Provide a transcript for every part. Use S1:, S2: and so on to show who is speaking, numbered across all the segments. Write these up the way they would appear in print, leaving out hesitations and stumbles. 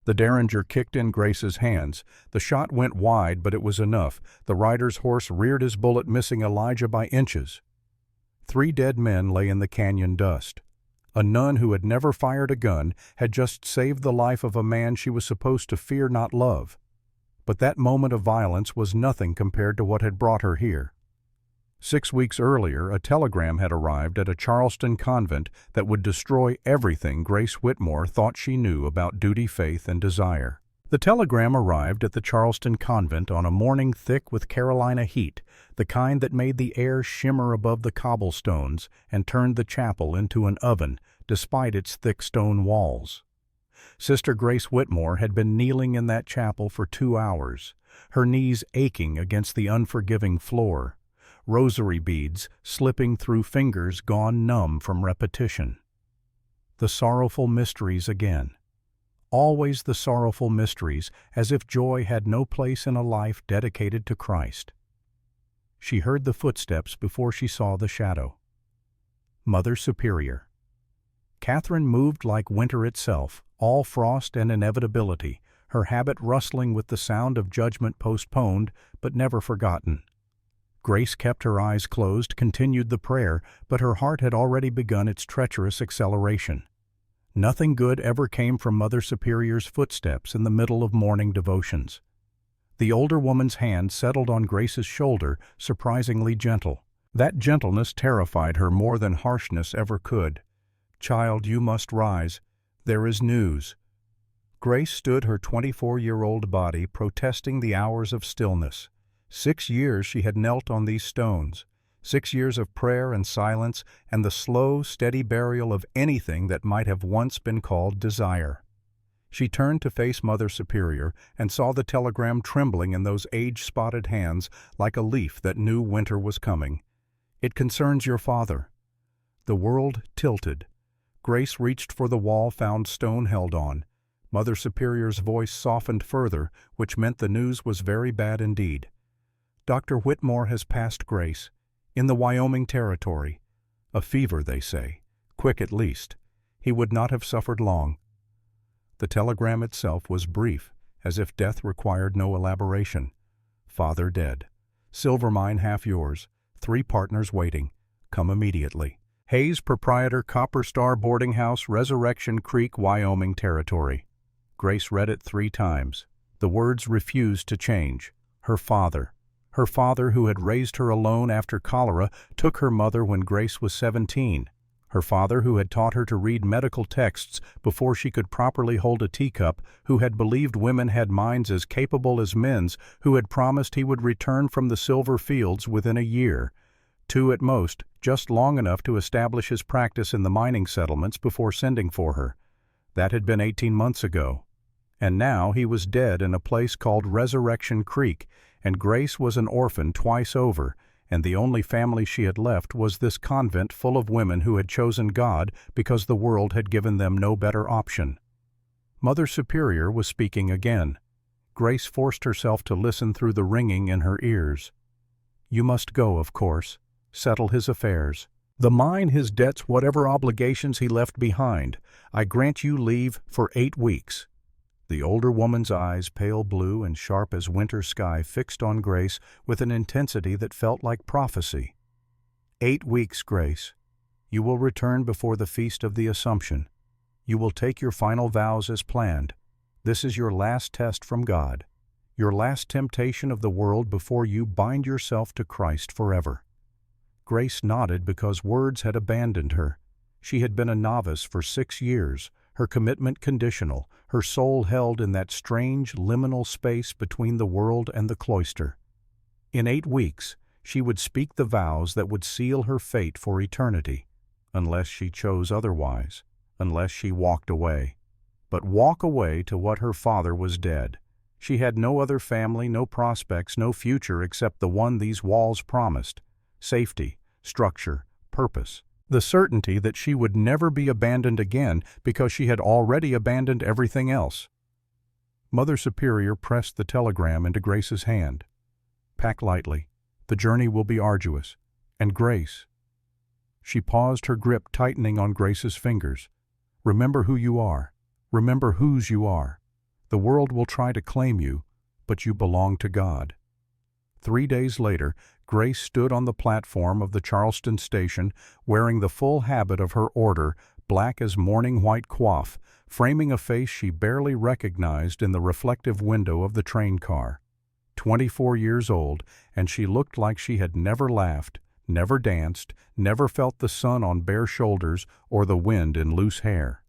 S1: The derringer kicked in Grace's hands. The shot went wide, but it was enough. The rider's horse reared his bullet, missing Elijah by inches. 3 dead men lay in the canyon dust. A nun who had never fired a gun had just saved the life of a man she was supposed to fear, not love. But that moment of violence was nothing compared to what had brought her here. 6 weeks earlier, a telegram had arrived at a Charleston convent that would destroy everything Grace Whitmore thought she knew about duty, faith, and desire. The telegram arrived at the Charleston convent on a morning thick with Carolina heat, the kind that made the air shimmer above the cobblestones and turned the chapel into an oven, despite its thick stone walls. Sister Grace Whitmore had been kneeling in that chapel for 2 hours, her knees aching against the unforgiving floor, rosary beads slipping through fingers gone numb from repetition. The sorrowful mysteries again. Always the sorrowful mysteries, as if joy had no place in a life dedicated to Christ. She heard the footsteps before she saw the shadow. Mother Superior. Catherine moved like winter itself, all frost and inevitability, her habit rustling with the sound of judgment postponed but never forgotten. Grace kept her eyes closed, continued the prayer, but her heart had already begun its treacherous acceleration. Nothing good ever came from Mother Superior's footsteps in the middle of morning devotions. The older woman's hand settled on Grace's shoulder, surprisingly gentle. That gentleness terrified her more than harshness ever could. "Child, you must rise. There is news." Grace stood, her 24-year-old body protesting the hours of stillness. 6 years she had knelt on these stones. 6 years of prayer and silence, and the slow, steady burial of anything that might have once been called desire. She turned to face Mother Superior and saw the telegram trembling in those age-spotted hands like a leaf that knew winter was coming. "It concerns your father." The world tilted. Grace reached for the wall-found stone held on. Mother Superior's voice softened further, which meant the news was very bad indeed. "Dr. Whitmore has passed, Grace. In the Wyoming Territory. A fever, they say. Quick at least. He would not have suffered long." The telegram itself was brief, as if death required no elaboration. "Father dead. Silver mine half yours. 3 partners waiting. Come immediately. Hayes, proprietor, Copper Star Boarding House, Resurrection Creek, Wyoming Territory." Grace read it 3 times. The words refused to change. Her father. Her father, who had raised her alone after cholera, took her mother when Grace was 17. Her father, who had taught her to read medical texts before she could properly hold a teacup, who had believed women had minds as capable as men's, who had promised he would return from the silver fields within a year. 2 at most, just long enough to establish his practice in the mining settlements before sending for her. That had been 18 months ago. And now he was dead in a place called Resurrection Creek, and Grace was an orphan twice over, and the only family she had left was this convent full of women who had chosen God because the world had given them no better option. Mother Superior was speaking again. Grace forced herself to listen through the ringing in her ears. "You must go, of course. Settle his affairs. The mine, his debts, whatever obligations he left behind. I grant you leave for 8 weeks. The older woman's eyes, pale blue and sharp as winter sky, fixed on Grace with an intensity that felt like prophecy. 8 weeks, Grace. You will return before the Feast of the Assumption. You will take your final vows as planned. This is your last test from God, your last temptation of the world before you bind yourself to Christ forever." Grace nodded because words had abandoned her. She had been a novice for 6 years, her commitment conditional, her soul held in that strange liminal space between the world and the cloister. In 8 weeks, she would speak the vows that would seal her fate for eternity, unless she chose otherwise, unless she walked away. But walk away to what her father was dead. She had no other family, no prospects, no future except the one these walls promised: safety, structure, purpose. The certainty that she would never be abandoned again because she had already abandoned everything else. Mother Superior pressed the telegram into Grace's hand. "Pack lightly. The journey will be arduous. And Grace." She paused, her grip tightening on Grace's fingers. "Remember who you are. Remember whose you are. The world will try to claim you, but you belong to God." 3 days later, Grace stood on the platform of the Charleston station, wearing the full habit of her order, black as morning white coif, framing a face she barely recognized in the reflective window of the train car. 24 years old, and she looked like she had never laughed, never danced, never felt the sun on bare shoulders or the wind in loose hair.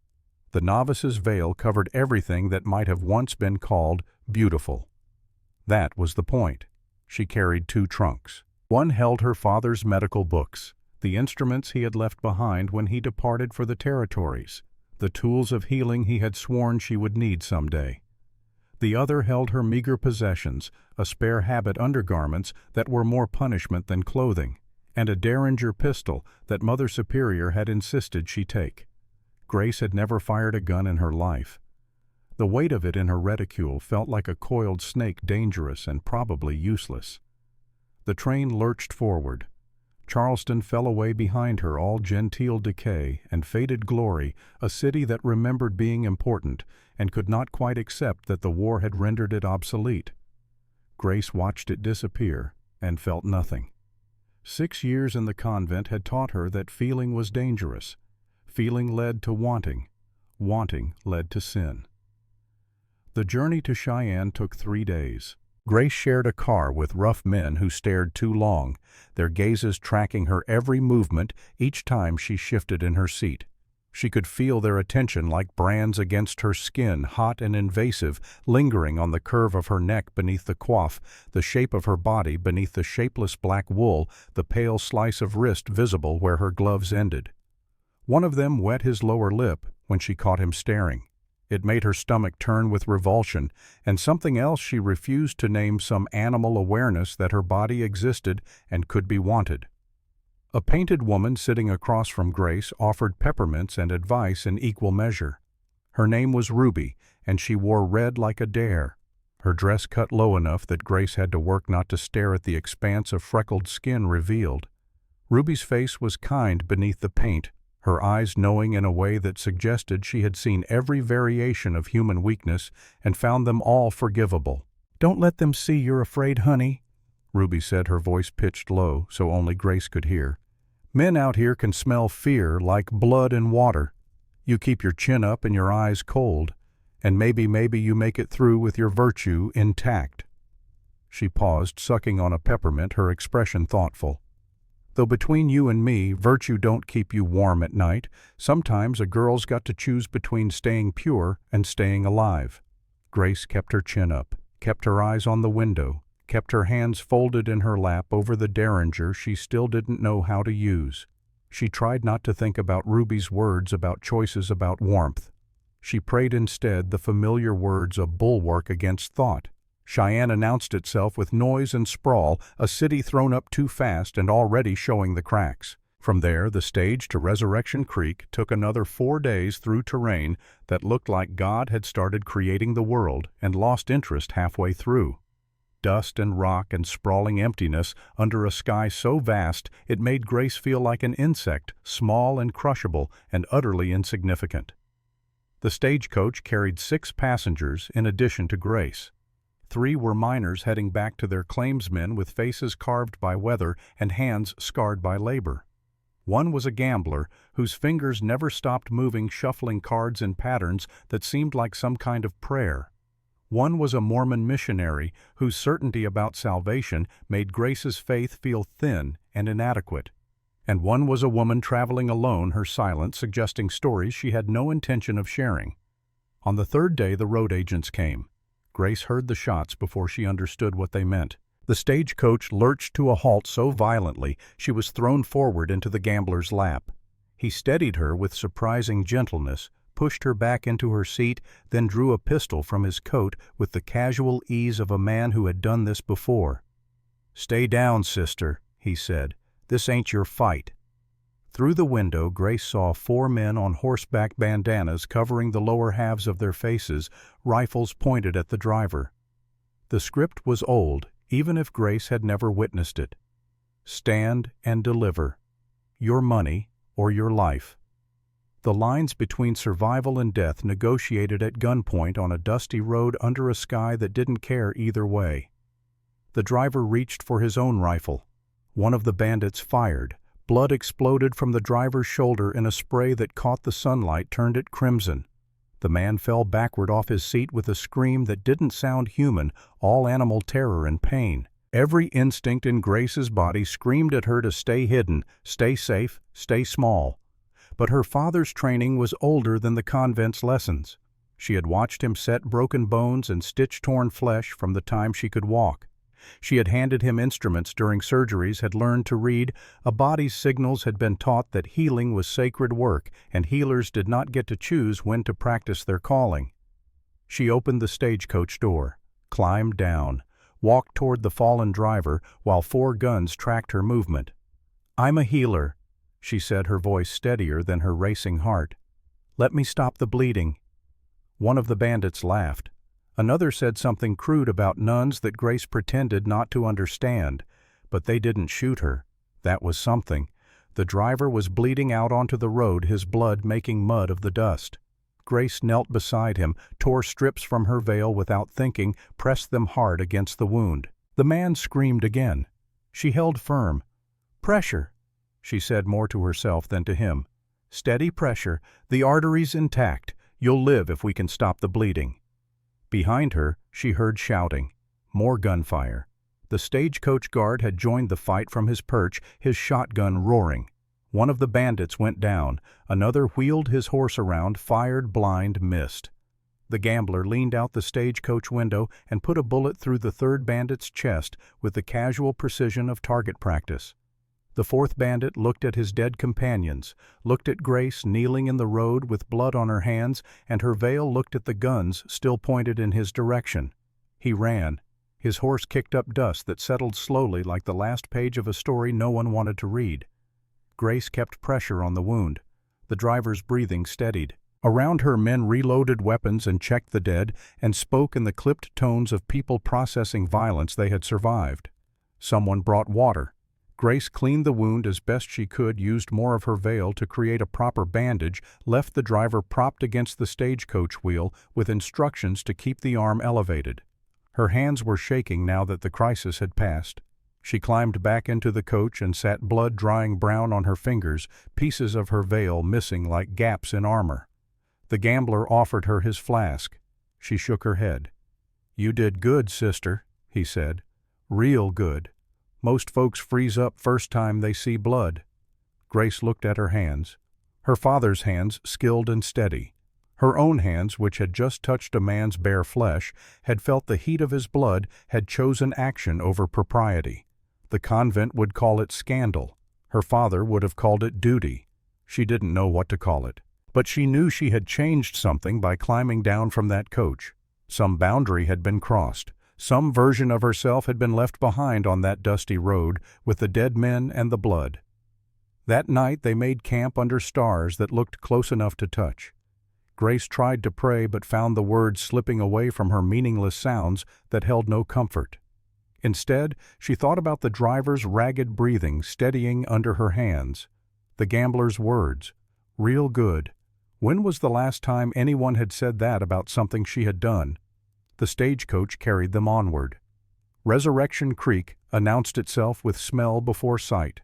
S1: The novice's veil covered everything that might have once been called beautiful. That was the point. She carried 2 trunks. One held her father's medical books, the instruments he had left behind when he departed for the territories, the tools of healing he had sworn she would need someday. The other held her meager possessions, a spare habit undergarments that were more punishment than clothing, and a Derringer pistol that Mother Superior had insisted she take. Grace had never fired a gun in her life. The weight of it in her reticule felt like a coiled snake, dangerous and probably useless. The train lurched forward. Charleston fell away behind her, all genteel decay and faded glory, a city that remembered being important and could not quite accept that the war had rendered it obsolete. Grace watched it disappear and felt nothing. 6 years in the convent had taught her that feeling was dangerous. Feeling led to wanting. Wanting led to sin. The journey to Cheyenne took 3 days. Grace shared a car with rough men who stared too long, their gazes tracking her every movement each time she shifted in her seat. She could feel their attention like brands against her skin, hot and invasive, lingering on the curve of her neck beneath the coif, the shape of her body beneath the shapeless black wool, the pale slice of wrist visible where her gloves ended. One of them wet his lower lip when she caught him staring. It made her stomach turn with revulsion, and something else she refused to name, some animal awareness that her body existed and could be wanted. A painted woman sitting across from Grace offered peppermints and advice in equal measure. Her name was Ruby, and she wore red like a dare. Her dress cut low enough that Grace had to work not to stare at the expanse of freckled skin revealed. Ruby's face was kind beneath the paint, her eyes knowing in a way that suggested she had seen every variation of human weakness and found them all forgivable. "Don't let them see you're afraid, honey," Ruby said, her voice pitched low so only Grace could hear. "Men out here can smell fear like blood in water. You keep your chin up and your eyes cold, and maybe you make it through with your virtue intact." She paused, sucking on a peppermint, her expression thoughtful. "Though between you and me, virtue don't keep you warm at night. Sometimes a girl's got to choose between staying pure and staying alive." Grace kept her chin up, kept her eyes on the window, kept her hands folded in her lap over the Derringer she still didn't know how to use. She tried not to think about Ruby's words about choices about warmth. She prayed instead the familiar words, a bulwark against thought. Cheyenne announced itself with noise and sprawl, a city thrown up too fast and already showing the cracks. From there, the stage to Resurrection Creek took another 4 days through terrain that looked like God had started creating the world and lost interest halfway through. Dust and rock and sprawling emptiness under a sky so vast it made Grace feel like an insect, small and crushable and utterly insignificant. The stagecoach carried 6 passengers in addition to Grace. 3 were miners heading back to their claimsmen with faces carved by weather and hands scarred by labor. 1 was a gambler whose fingers never stopped moving, shuffling cards in patterns that seemed like some kind of prayer. 1 was a Mormon missionary whose certainty about salvation made Grace's faith feel thin and inadequate. And 1 was a woman traveling alone, her silence suggesting stories she had no intention of sharing. On the 3rd day, the road agents came. Grace heard the shots before she understood what they meant. The stagecoach lurched to a halt so violently she was thrown forward into the gambler's lap. He steadied her with surprising gentleness, pushed her back into her seat, then drew a pistol from his coat with the casual ease of a man who had done this before. "Stay down, sister," he said. "This ain't your fight." Through the window, Grace saw 4 men on horseback, bandanas covering the lower halves of their faces, rifles pointed at the driver. The script was old, even if Grace had never witnessed it. Stand and deliver. Your money or your life. The lines between survival and death negotiated at gunpoint on a dusty road under a sky that didn't care either way. The driver reached for his own rifle. One of the bandits fired. Blood exploded from the driver's shoulder in a spray that caught the sunlight, turned it crimson. The man fell backward off his seat with a scream that didn't sound human, all animal terror and pain. Every instinct in Grace's body screamed at her to stay hidden, stay safe, stay small. But her father's training was older than the convent's lessons. She had watched him set broken bones and stitch torn flesh from the time she could walk. She had handed him instruments during surgeries, had learned to read. A body's signals had been taught that healing was sacred work, and healers did not get to choose when to practice their calling. She opened the stagecoach door, climbed down, walked toward the fallen driver while 4 guns tracked her movement. "I'm a healer," she said, her voice steadier than her racing heart. "Let me stop the bleeding." One of the bandits laughed. Another said something crude about nuns that Grace pretended not to understand, but they didn't shoot her. That was something. The driver was bleeding out onto the road, his blood making mud of the dust. Grace knelt beside him, tore strips from her veil without thinking, pressed them hard against the wound. The man screamed again. She held firm. "Pressure," she said, more to herself than to him. "Steady pressure, the arteries intact. You'll live if we can stop the bleeding." Behind her, she heard shouting. More gunfire. The stagecoach guard had joined the fight from his perch, his shotgun roaring. One of the bandits went down. Another wheeled his horse around, fired blind, missed. The gambler leaned out the stagecoach window and put a bullet through the 3rd bandit's chest with the casual precision of target practice. The 4th bandit looked at his dead companions, looked at Grace kneeling in the road with blood on her hands, and her veil looked at the guns still pointed in his direction. He ran. His horse kicked up dust that settled slowly like the last page of a story no one wanted to read. Grace kept pressure on the wound. The driver's breathing steadied. Around her, men reloaded weapons and checked the dead and spoke in the clipped tones of people processing violence they had survived. Someone brought water. Grace cleaned the wound as best she could, used more of her veil to create a proper bandage, left the driver propped against the stagecoach wheel with instructions to keep the arm elevated. Her hands were shaking now that the crisis had passed. She climbed back into the coach and sat, blood drying brown on her fingers, pieces of her veil missing like gaps in armor. The gambler offered her his flask. She shook her head. "You did good, sister," he said. "Real good. Most folks freeze up first time they see blood." Grace looked at her hands. Her father's hands, skilled and steady. Her own hands, which had just touched a man's bare flesh, had felt the heat of his blood, had chosen action over propriety. The convent would call it scandal. Her father would have called it duty. She didn't know what to call it. But she knew she had changed something by climbing down from that coach. Some boundary had been crossed. Some version of herself had been left behind on that dusty road with the dead men and the blood. That night they made camp under stars that looked close enough to touch. Grace tried to pray but found the words slipping away from her meaningless sounds that held no comfort. Instead, she thought about the driver's ragged breathing steadying under her hands. The gambler's words, "Real good." When was the last time anyone had said that about something she had done? The stagecoach carried them onward. Resurrection Creek announced itself with smell before sight.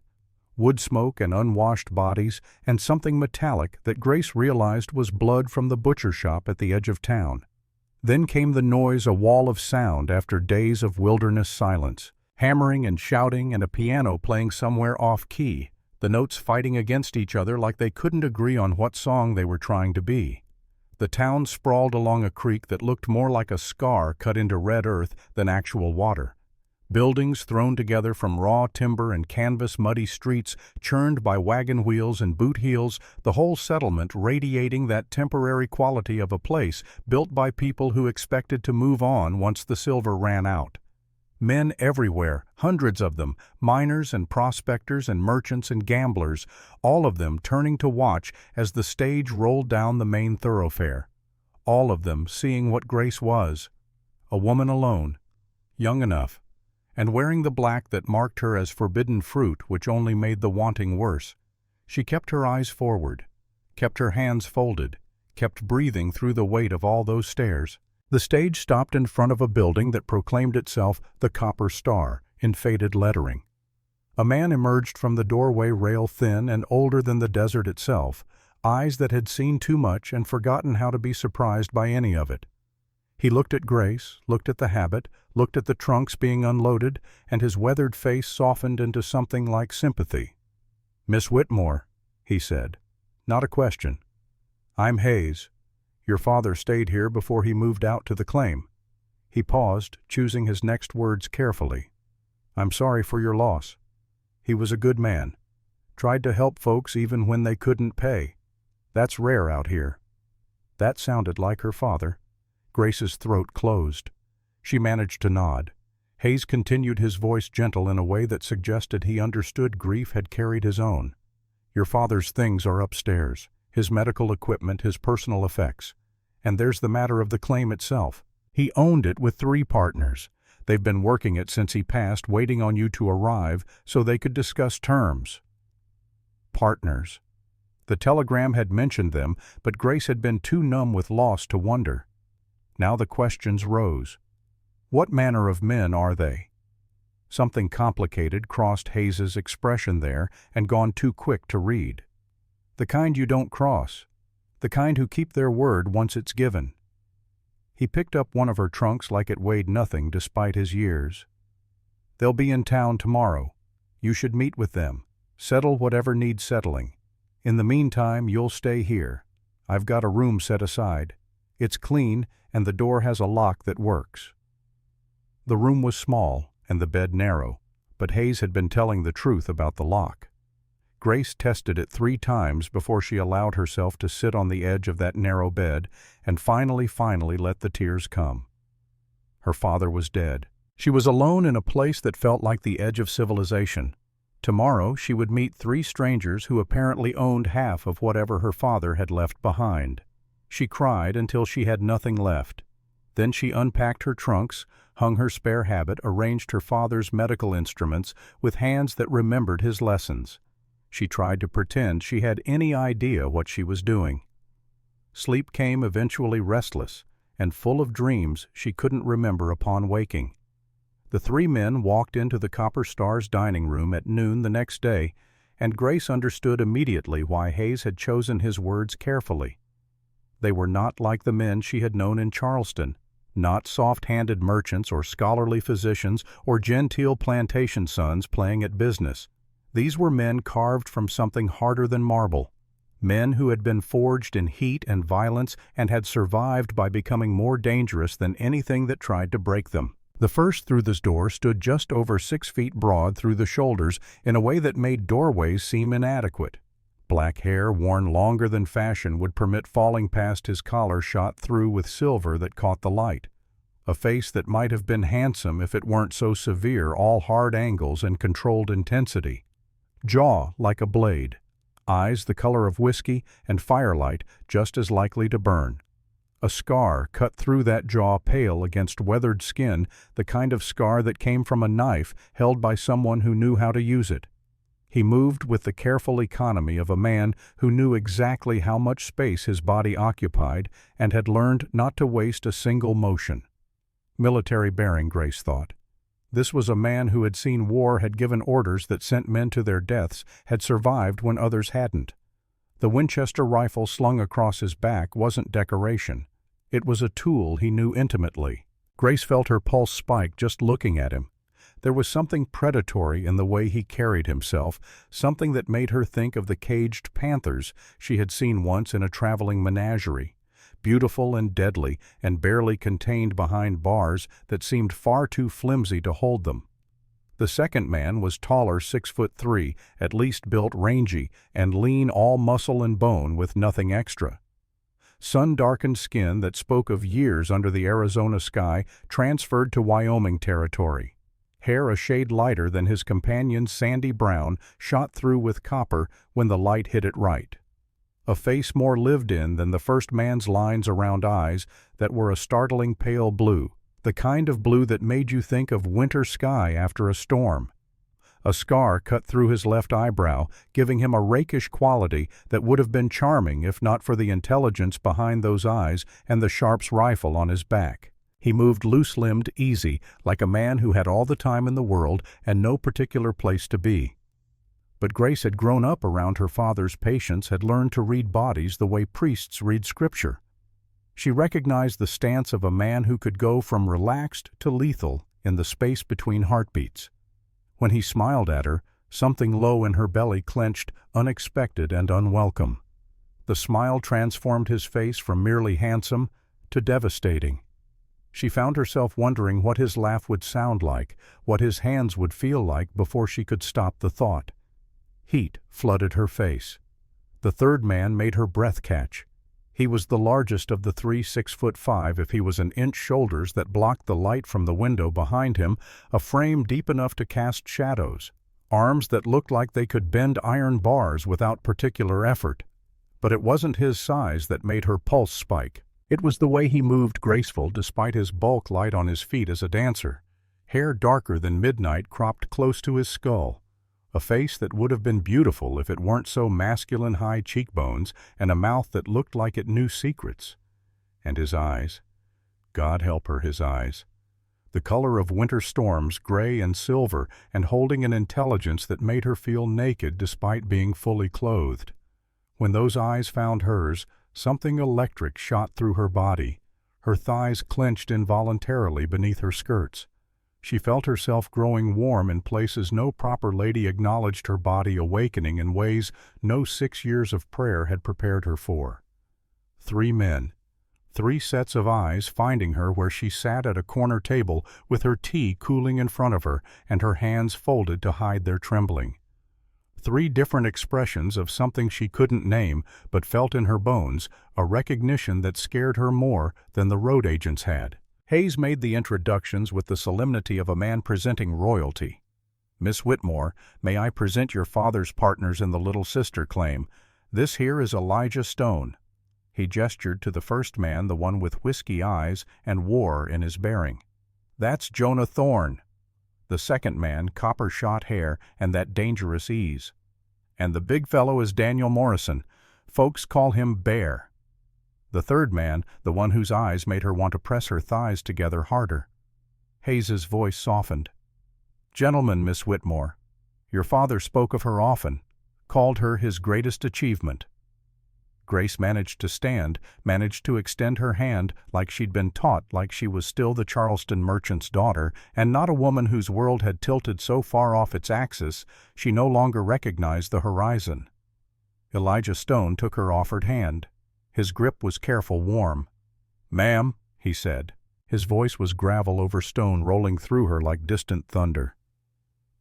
S1: Wood smoke and unwashed bodies, and something metallic that Grace realized was blood from the butcher shop at the edge of town. Then came the noise, a wall of sound after days of wilderness silence. Hammering and shouting and a piano playing somewhere off-key, the notes fighting against each other like they couldn't agree on what song they were trying to be. The town sprawled along a creek that looked more like a scar cut into red earth than actual water. Buildings thrown together from raw timber and canvas, muddy streets churned by wagon wheels and boot heels, the whole settlement radiating that temporary quality of a place built by people who expected to move on once the silver ran out. Men everywhere, hundreds of them, miners and prospectors and merchants and gamblers, all of them turning to watch as the stage rolled down the main thoroughfare. All of them seeing what Grace was, a woman alone, young enough, and wearing the black that marked her as forbidden fruit, which only made the wanting worse. She kept her eyes forward. kept her hands folded, kept breathing through the weight of all those stairs. The stage stopped in front of a building that proclaimed itself the Copper Star in faded lettering. A man emerged from the doorway, rail thin and older than the desert itself, eyes that had seen too much and forgotten how to be surprised by any of it. He looked at Grace, looked at the habit, looked at the trunks being unloaded, and his weathered face softened into something like sympathy. "Miss Whitmore," he said. "Not a question. I'm Hayes. Your father stayed here before he moved out to the claim." He paused, choosing his next words carefully. "I'm sorry for your loss. He was a good man. Tried to help folks even when they couldn't pay. That's rare out here." That sounded like her father. Grace's throat closed. She managed to nod. Hayes continued, his voice gentle in a way that suggested he understood grief had carried his own. "Your father's things are upstairs, his medical equipment, his personal effects. And there's the matter of the claim itself. He owned it with 3 partners. They've been working it since he passed, waiting on you to arrive so they could discuss terms." Partners. The telegram had mentioned them, but Grace had been too numb with loss to wonder. Now the questions rose. What manner of men are they? Something complicated crossed Hayes's expression there and gone too quick to read. The kind you don't cross. The kind who keep their word once it's given. He picked up one of her trunks like it weighed nothing despite his years. "They'll be in town tomorrow. You should meet with them. Settle whatever needs settling. In the meantime, you'll stay here. I've got a room set aside. It's clean, and the door has a lock that works." The room was small, and the bed narrow, but Hayes had been telling the truth about the lock. Grace tested it 3 times before she allowed herself to sit on the edge of that narrow bed and finally let the tears come. Her father was dead. She was alone in a place that felt like the edge of civilization. Tomorrow she would meet 3 strangers who apparently owned half of whatever her father had left behind. She cried until she had nothing left. Then she unpacked her trunks, hung her spare habit, arranged her father's medical instruments with hands that remembered his lessons. She tried to pretend she had any idea what she was doing. Sleep came eventually, restless and full of dreams she couldn't remember upon waking. The 3 men walked into the Copper Star's dining room at noon the next day, and Grace understood immediately why Hayes had chosen his words carefully. They were not like the men she had known in Charleston, not soft-handed merchants or scholarly physicians or genteel plantation sons playing at business. These were men carved from something harder than marble, men who had been forged in heat and violence and had survived by becoming more dangerous than anything that tried to break them. The first through this door stood just over 6 feet broad through the shoulders in a way that made doorways seem inadequate. Black hair worn longer than fashion would permit falling past his collar, shot through with silver that caught the light. A face that might have been handsome if it weren't so severe, all hard angles and controlled intensity. Jaw like a blade, eyes the color of whiskey and firelight just as likely to burn. A scar cut through that jaw, pale against weathered skin, the kind of scar that came from a knife held by someone who knew how to use it. He moved with the careful economy of a man who knew exactly how much space his body occupied and had learned not to waste a single motion. Military bearing, Grace thought. This was a man who had seen war, had given orders that sent men to their deaths, had survived when others hadn't. The Winchester rifle slung across his back wasn't decoration. It was a tool he knew intimately. Grace felt her pulse spike just looking at him. There was something predatory in the way he carried himself, something that made her think of the caged panthers she had seen once in a traveling menagerie, beautiful and deadly and barely contained behind bars that seemed far too flimsy to hold them. The second man was taller, 6'3", at least built, rangy, and lean, all muscle and bone with nothing extra. Sun-darkened skin that spoke of years under the Arizona sky transferred to Wyoming territory. Hair a shade lighter than his companion's sandy brown, shot through with copper when the light hit it right. A face more lived in than the first man's lines around eyes that were a startling pale blue, the kind of blue that made you think of winter sky after a storm. A scar cut through his left eyebrow, giving him a rakish quality that would have been charming if not for the intelligence behind those eyes and the sharp's rifle on his back. He moved loose-limbed, easy, like a man who had all the time in the world and no particular place to be. But Grace had grown up around her father's patients, had learned to read bodies the way priests read scripture. She recognized the stance of a man who could go from relaxed to lethal in the space between heartbeats. When he smiled at her, something low in her belly clenched, unexpected and unwelcome. The smile transformed his face from merely handsome to devastating. She found herself wondering what his laugh would sound like, what his hands would feel like before she could stop the thought. Heat flooded her face. The third man made her breath catch. He was the largest of the three, 6'5" if he was an inch, shoulders that blocked the light from the window behind him, a frame deep enough to cast shadows, arms that looked like they could bend iron bars without particular effort. But it wasn't his size that made her pulse spike. It was the way he moved, graceful despite his bulk, light on his feet as a dancer. Hair darker than midnight cropped close to his skull. A face that would have been beautiful if it weren't so masculine, high cheekbones, and a mouth that looked like it knew secrets. And his eyes. God help her, his eyes. The color of winter storms, gray and silver, and holding an intelligence that made her feel naked despite being fully clothed. When those eyes found hers, something electric shot through her body. Her thighs clenched involuntarily beneath her skirts. She felt herself growing warm in places no proper lady acknowledged her body awakening in ways no 6 years of prayer had prepared her for. 3 men, 3 sets of eyes finding her where she sat at a corner table with her tea cooling in front of her and her hands folded to hide their trembling. 3 different expressions of something she couldn't name but felt in her bones, a recognition that scared her more than the road agents had. Hayes made the introductions with the solemnity of a man presenting royalty. "Miss Whitmore, may I present your father's partners in the Little Sister claim. This here is Elijah Stone." He gestured to the first man, the one with whiskey eyes and war in his bearing. "That's Jonah Thorne." The second man, copper-shot hair and that dangerous ease. "And the big fellow is Daniel Morrison. Folks call him Bear." The third man, the one whose eyes made her want to press her thighs together harder. Hayes's voice softened. "Gentlemen, Miss Whitmore, your father spoke of her often, called her his greatest achievement." Grace managed to stand, managed to extend her hand like she'd been taught, like she was still the Charleston merchant's daughter, and not a woman whose world had tilted so far off its axis she no longer recognized the horizon. Elijah Stone took her offered hand. His grip was careful, warm. "Ma'am," he said. His voice was gravel over stone rolling through her like distant thunder.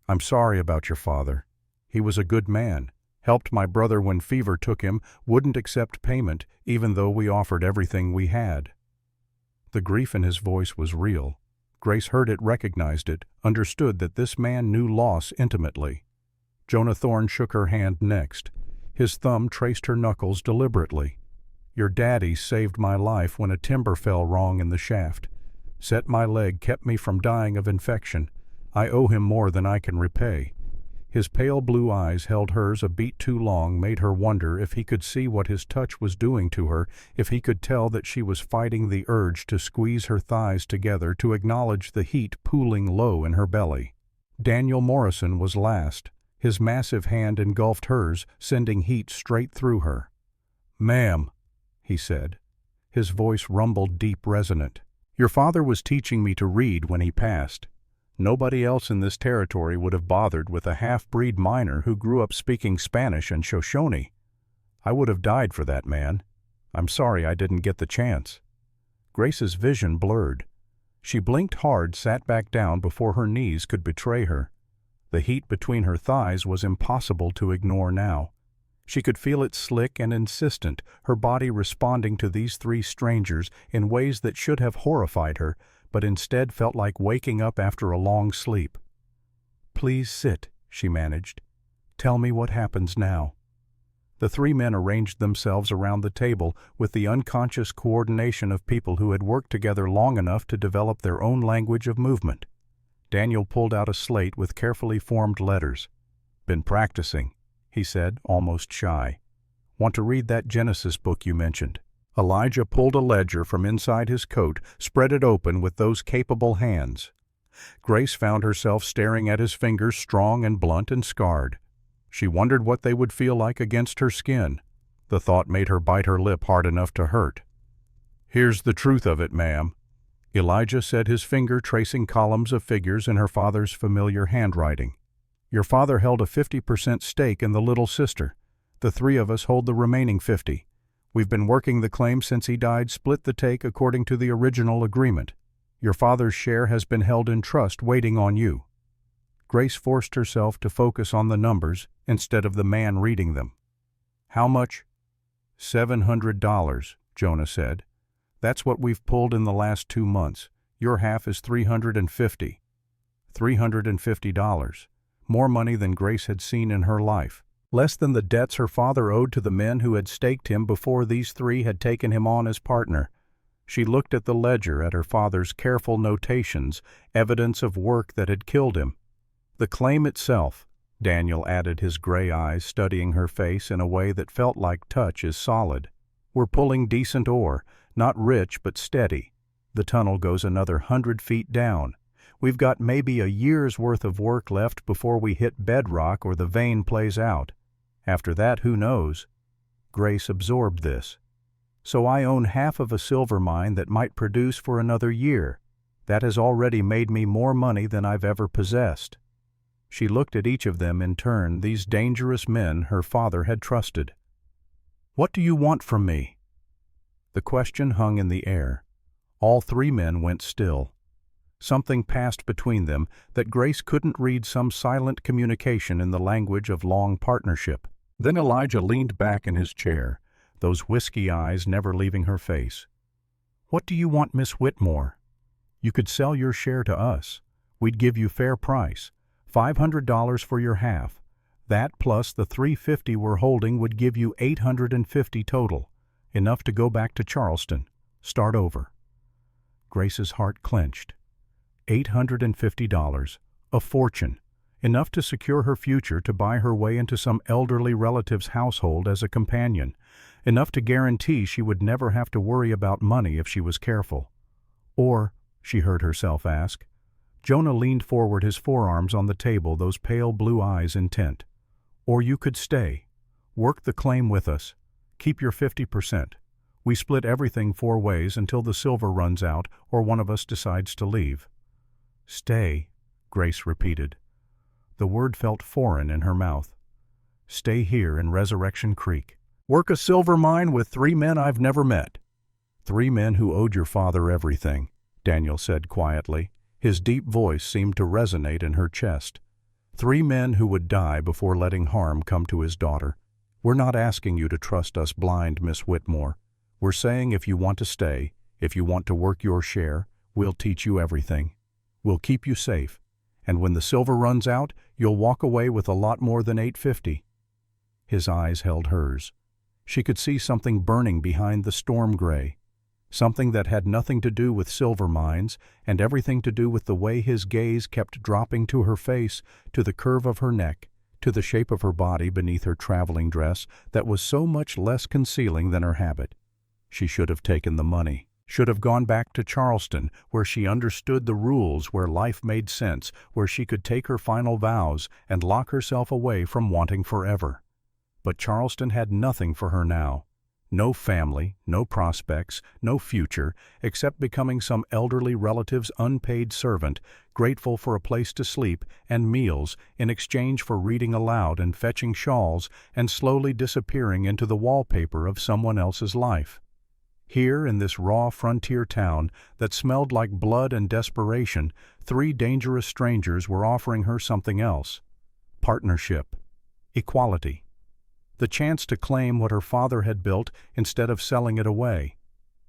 S1: "I'm sorry about your father. He was a good man. Helped my brother when fever took him, wouldn't accept payment, even though we offered everything we had." The grief in his voice was real. Grace heard it, recognized it, understood that this man knew loss intimately. Jonah Thorne shook her hand next. His thumb traced her knuckles deliberately. "Your daddy saved my life when a timber fell wrong in the shaft. Set my leg, kept me from dying of infection. I owe him more than I can repay." His pale blue eyes held hers a beat too long, made her wonder if he could see what his touch was doing to her, if he could tell that she was fighting the urge to squeeze her thighs together, to acknowledge the heat pooling low in her belly. Daniel Morrison was last. His massive hand engulfed hers, sending heat straight through her. "Ma'am," he said. His voice rumbled deep, resonant. "Your father was teaching me to read when he passed. Nobody else in this territory would have bothered with a half-breed miner who grew up speaking Spanish and Shoshone. I would have died for that man. I'm sorry I didn't get the chance." Grace's vision blurred. She blinked hard, sat back down before her knees could betray her. The heat between her thighs was impossible to ignore now. She could feel it slick and insistent, her body responding to these 3 strangers in ways that should have horrified her, but instead felt like waking up after a long sleep. "Please sit," she managed. "Tell me what happens now." The 3 men arranged themselves around the table with the unconscious coordination of people who had worked together long enough to develop their own language of movement. Daniel pulled out a slate with carefully formed letters. "Been practicing," he said, almost shy. "Want to read that Genesis book you mentioned?" Elijah pulled a ledger from inside his coat, spread it open with those capable hands. Grace found herself staring at his fingers, strong and blunt and scarred. She wondered what they would feel like against her skin. The thought made her bite her lip hard enough to hurt. "Here's the truth of it, ma'am," Elijah said, his finger tracing columns of figures in her father's familiar handwriting. "Your father held a 50% stake in the little sister. The three of us hold the remaining 50. We've been working the claim since he died, split the take according to the original agreement. Your father's share has been held in trust, waiting on you." Grace forced herself to focus on the numbers instead of the man reading them. "How much?" $700, Jonah said. "That's what we've pulled in the last 2 months. Your half is $350. $350. More money than Grace had seen in her life. Less than the debts her father owed to the men who had staked him before these three had taken him on as partner. She looked at the ledger, at her father's careful notations, evidence of work that had killed him. The claim itself, Daniel added, his gray eyes studying her face in a way that felt like touch, is solid. We're pulling decent ore, not rich but steady. The tunnel goes another 100 feet down. We've got maybe a year's worth of work left before we hit bedrock or the vein plays out. After that, who knows? Grace absorbed this. So I own half of a silver mine that might produce for another year. That has already made me more money than I've ever possessed. She looked at each of them in turn, these dangerous men her father had trusted. "What do you want from me?" The question hung in the air. All three men went still. Something passed between them that Grace couldn't read, some silent communication in the language of long partnership. Then Elijah leaned back in his chair, those whiskey eyes never leaving her face. "What do you want, Miss Whitmore? You could sell your share to us. We'd give you fair price, $500 for your half. That plus the $350 we're holding would give you $850 total, enough to go back to Charleston, start over." Grace's heart clenched. $850, a fortune, enough to secure her future, to buy her way into some elderly relative's household as a companion, enough to guarantee she would never have to worry about money if she was careful. Or, she heard herself ask. Jonah leaned forward, his forearms on the table, those pale blue eyes intent. "Or you could stay, work the claim with us, keep your 50%. We split everything 4 ways until the silver runs out or one of us decides to leave." "Stay," Grace repeated. The word felt foreign in her mouth. "Stay here in Resurrection Creek. Work a silver mine with 3 men I've never met." "3 men who owed your father everything," Daniel said quietly. His deep voice seemed to resonate in her chest. 3 men who would die before letting harm come to his daughter. "We're not asking you to trust us blind, Miss Whitmore. We're saying if you want to stay, if you want to work your share, we'll teach you everything. We'll keep you safe. And when the silver runs out, you'll walk away with a lot more than $850. His eyes held hers. She could see something burning behind the storm gray, something that had nothing to do with silver mines and everything to do with the way his gaze kept dropping to her face, to the curve of her neck, to the shape of her body beneath her traveling dress that was so much less concealing than her habit. She should have taken the money, should have gone back to Charleston, where she understood the rules, where life made sense, where she could take her final vows and lock herself away from wanting forever. But Charleston had nothing for her now. No family, no prospects, no future, except becoming some elderly relative's unpaid servant, grateful for a place to sleep and meals in exchange for reading aloud and fetching shawls and slowly disappearing into the wallpaper of someone else's life. Here, in this raw frontier town that smelled like blood and desperation, 3 dangerous strangers were offering her something else: partnership, equality, the chance to claim what her father had built instead of selling it away.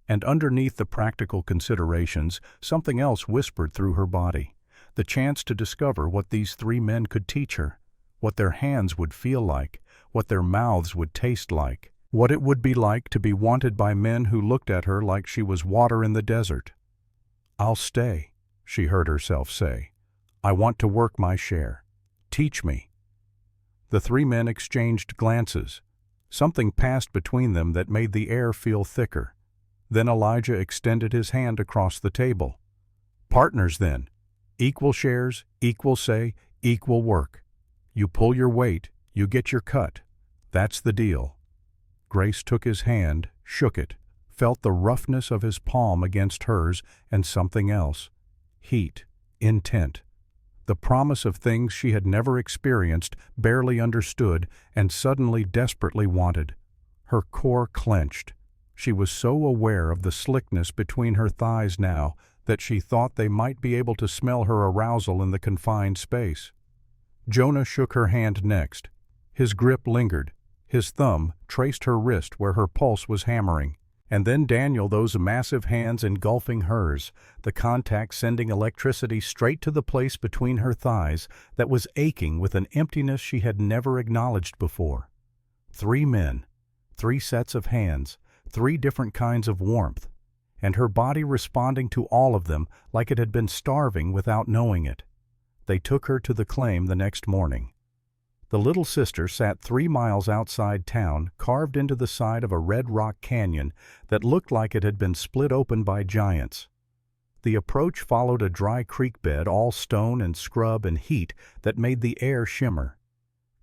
S1: And underneath the practical considerations, something else whispered through her body: the chance to discover what these 3 men could teach her, what their hands would feel like, what their mouths would taste like, what it would be like to be wanted by men who looked at her like she was water in the desert. "I'll stay," she heard herself say. I want to work my share. Teach me." The three men exchanged glances. Something passed between them that made the air feel thicker. Then Elijah extended his hand across the table. "Partners, then. Equal shares, equal say, equal work. You pull your weight, you get your cut. That's the deal." Grace took his hand, shook it, felt the roughness of his palm against hers, and something else. Heat, intent. The promise of things she had never experienced, barely understood, and suddenly desperately wanted. Her core clenched. She was so aware of the slickness between her thighs now that she thought they might be able to smell her arousal in the confined space. Jonah shook her hand next. His grip lingered. His thumb traced her wrist where her pulse was hammering. And then Daniel, those massive hands engulfing hers, the contact sending electricity straight to the place between her thighs that was aching with an emptiness she had never acknowledged before. 3 men, 3 sets of hands, 3 different kinds of warmth, and her body responding to all of them like it had been starving without knowing it. They took her to the claim the next morning. The little sister sat 3 miles outside town, carved into the side of a red rock canyon that looked like it had been split open by giants. The approach followed a dry creek bed, all stone and scrub and heat that made the air shimmer.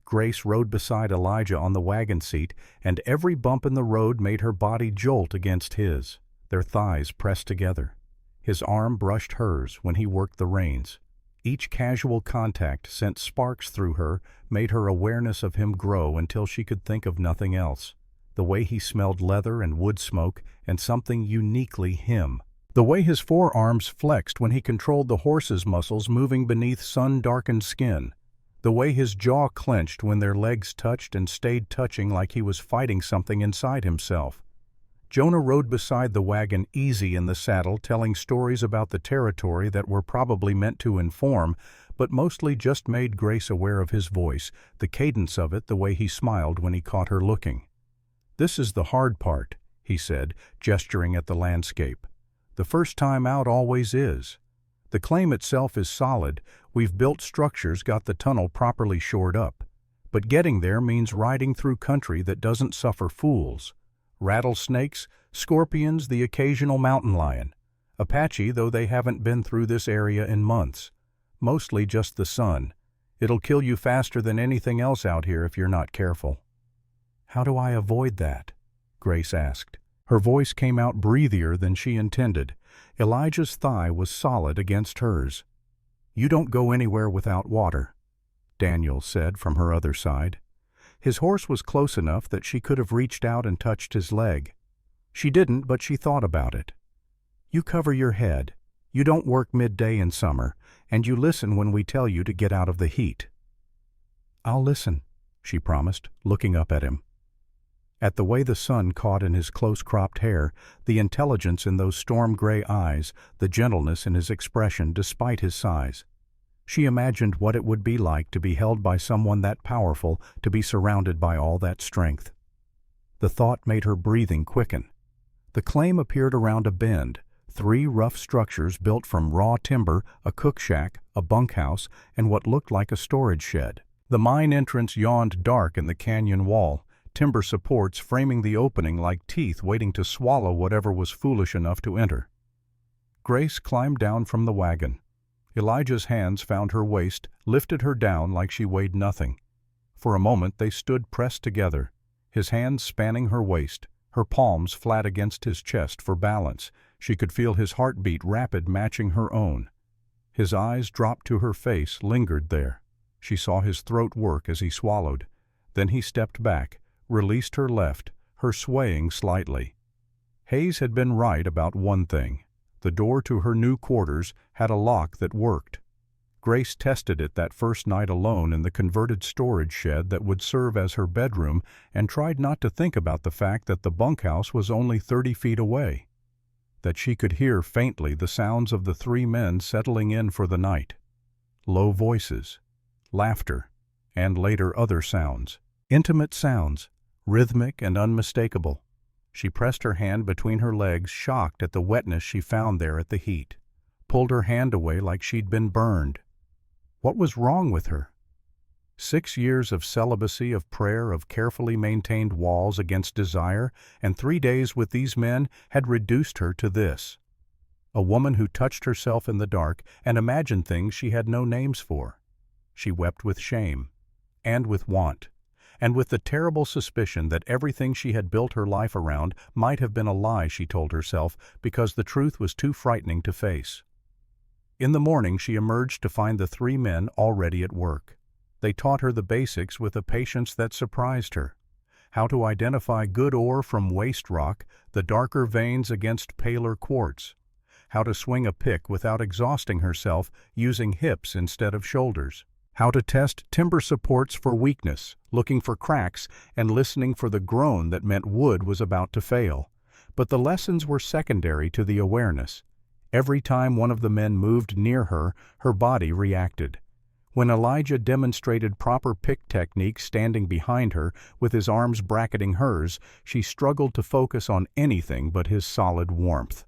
S1: Grace rode beside Elijah on the wagon seat, and every bump in the road made her body jolt against his, their thighs pressed together. His arm brushed hers when he worked the reins. Each casual contact sent sparks through her, made her awareness of him grow until she could think of nothing else. The way he smelled leather and wood smoke, and something uniquely him. The way his forearms flexed when he controlled the horse's muscles moving beneath sun-darkened skin. The way his jaw clenched when their legs touched and stayed touching like he was fighting something inside himself. Jonah rode beside the wagon, easy in the saddle, telling stories about the territory that were probably meant to inform, but mostly just made Grace aware of his voice, the cadence of it, the way he smiled when he caught her looking. "This is the hard part," he said, gesturing at the landscape. "The first time out always is. The claim itself is solid. We've built structures, got the tunnel properly shored up. But getting there means riding through country that doesn't suffer fools. Rattlesnakes, scorpions, the occasional mountain lion. Apache, though they haven't been through this area in months. Mostly just the sun. It'll kill you faster than anything else out here if you're not careful." "How do I avoid that?" Grace asked. Her voice came out breathier than she intended. Elijah's thigh was solid against hers. "You don't go anywhere without water," Daniel said from her other side. His horse was close enough that she could have reached out and touched his leg. She didn't, but she thought about it. "You cover your head. You don't work midday in summer, and you listen when we tell you to get out of the heat." "I'll listen," she promised, looking up at him. At the way the sun caught in his close-cropped hair, the intelligence in those storm-gray eyes, the gentleness in his expression despite his size. She imagined what it would be like to be held by someone that powerful, to be surrounded by all that strength. The thought made her breathing quicken. The claim appeared around a bend, 3 rough structures built from raw timber, a cook shack, a bunkhouse, and what looked like a storage shed. The mine entrance yawned dark in the canyon wall, timber supports framing the opening like teeth waiting to swallow whatever was foolish enough to enter. Grace climbed down from the wagon. Elijah's hands found her waist, lifted her down like she weighed nothing. For a moment they stood pressed together, his hands spanning her waist, her palms flat against his chest for balance. She could feel his heartbeat rapid, matching her own. His eyes dropped to her face, lingered there. She saw his throat work as he swallowed. Then he stepped back, released her left, her swaying slightly. Hayes had been right about one thing. The door to her new quarters had a lock that worked. Grace tested it that first night alone in the converted storage shed that would serve as her bedroom, and tried not to think about the fact that the bunkhouse was only 30 feet away. That she could hear faintly the sounds of the 3 men settling in for the night. Low voices, laughter, and later other sounds. Intimate sounds, rhythmic and unmistakable. She pressed her hand between her legs, shocked at the wetness she found there at the heat. Pulled her hand away like she'd been burned. What was wrong with her? 6 years of celibacy, of prayer, of carefully maintained walls against desire, and 3 days with these men had reduced her to this. A woman who touched herself in the dark and imagined things she had no names for. She wept with shame, and with want, and with the terrible suspicion that everything she had built her life around might have been a lie, she told herself, because the truth was too frightening to face. In the morning she emerged to find the 3 men already at work. They taught her the basics with a patience that surprised her. How to identify good ore from waste rock, the darker veins against paler quartz. How to swing a pick without exhausting herself, using hips instead of shoulders. How to test timber supports for weakness, looking for cracks and listening for the groan that meant wood was about to fail. But the lessons were secondary to the awareness. Every time one of the men moved near her, her body reacted. When Elijah demonstrated proper pick technique standing behind her, with his arms bracketing hers, she struggled to focus on anything but his solid warmth.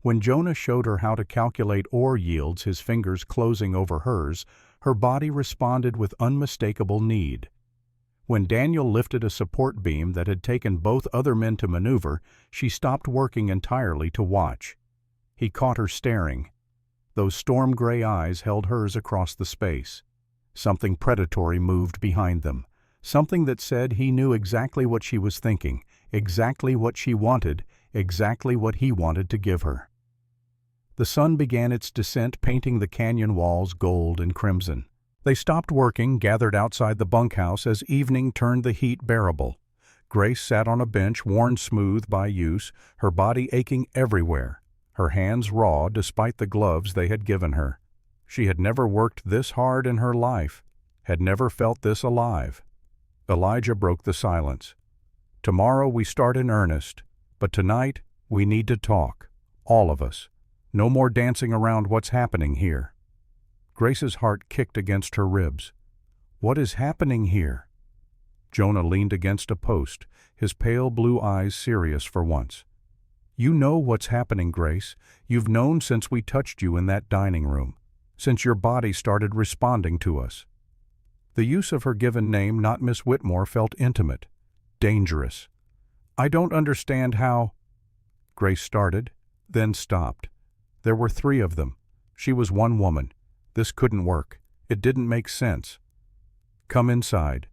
S1: When Jonah showed her how to calculate ore yields, his fingers closing over hers, her body responded with unmistakable need. When Daniel lifted a support beam that had taken both other men to maneuver, she stopped working entirely to watch. He caught her staring. Those storm-gray eyes held hers across the space. Something predatory moved behind them. Something that said he knew exactly what she was thinking, exactly what she wanted, exactly what he wanted to give her. The sun began its descent, painting the canyon walls gold and crimson. They stopped working, gathered outside the bunkhouse as evening turned the heat bearable. Grace sat on a bench worn smooth by use, her body aching everywhere, her hands raw despite the gloves they had given her. She had never worked this hard in her life, had never felt this alive. Elijah broke the silence. "Tomorrow we start in earnest, but tonight we need to talk, all of us. No more dancing around what's happening here." Grace's heart kicked against her ribs. What is happening here? Jonah leaned against a post, his pale blue eyes serious for once. You know what's happening, Grace. You've known since we touched you in that dining room, since your body started responding to us. The use of her given name, not Miss Whitmore, felt intimate, dangerous. I don't understand how... Grace started, then stopped. There were 3 of them. She was one woman. This couldn't work. It didn't make sense. Come inside,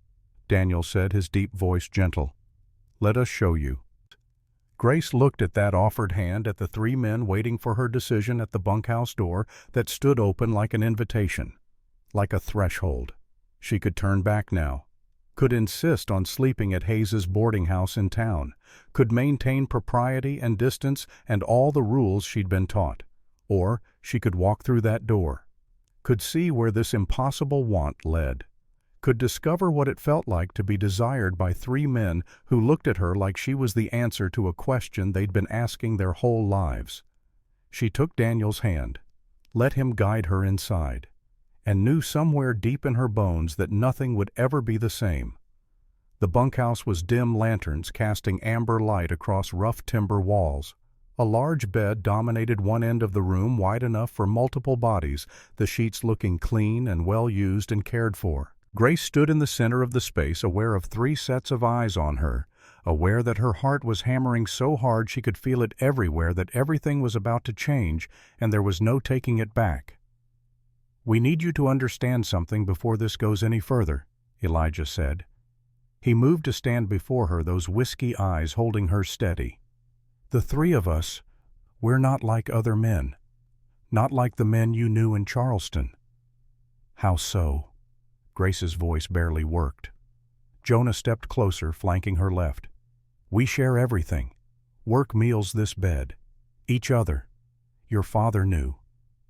S1: Daniel said, his deep voice gentle. Let us show you. Grace looked at that offered hand, at the 3 men waiting for her decision at the bunkhouse door that stood open like an invitation, like a threshold. She could turn back now, could insist on sleeping at Hayes's boarding house in town, could maintain propriety and distance and all the rules she'd been taught. Or she could walk through that door, could see where this impossible want led, could discover what it felt like to be desired by 3 men who looked at her like she was the answer to a question they'd been asking their whole lives. She took Daniel's hand, let him guide her inside, and knew somewhere deep in her bones that nothing would ever be the same. The bunkhouse was dim lanterns casting amber light across rough timber walls. A large bed dominated one end of the room, wide enough for multiple bodies, the sheets looking clean and well used and cared for. Grace stood in the center of the space, aware of 3 sets of eyes on her, aware that her heart was hammering so hard she could feel it everywhere, that everything was about to change and there was no taking it back. We need you to understand something before this goes any further, Elijah said. He moved to stand before her, those whiskey eyes holding her steady. The 3 of us, we're not like other men. Not like the men you knew in Charleston. How so? Grace's voice barely worked. Jonah stepped closer, flanking her left. We share everything. Work, meals, this bed. Each other. Your father knew.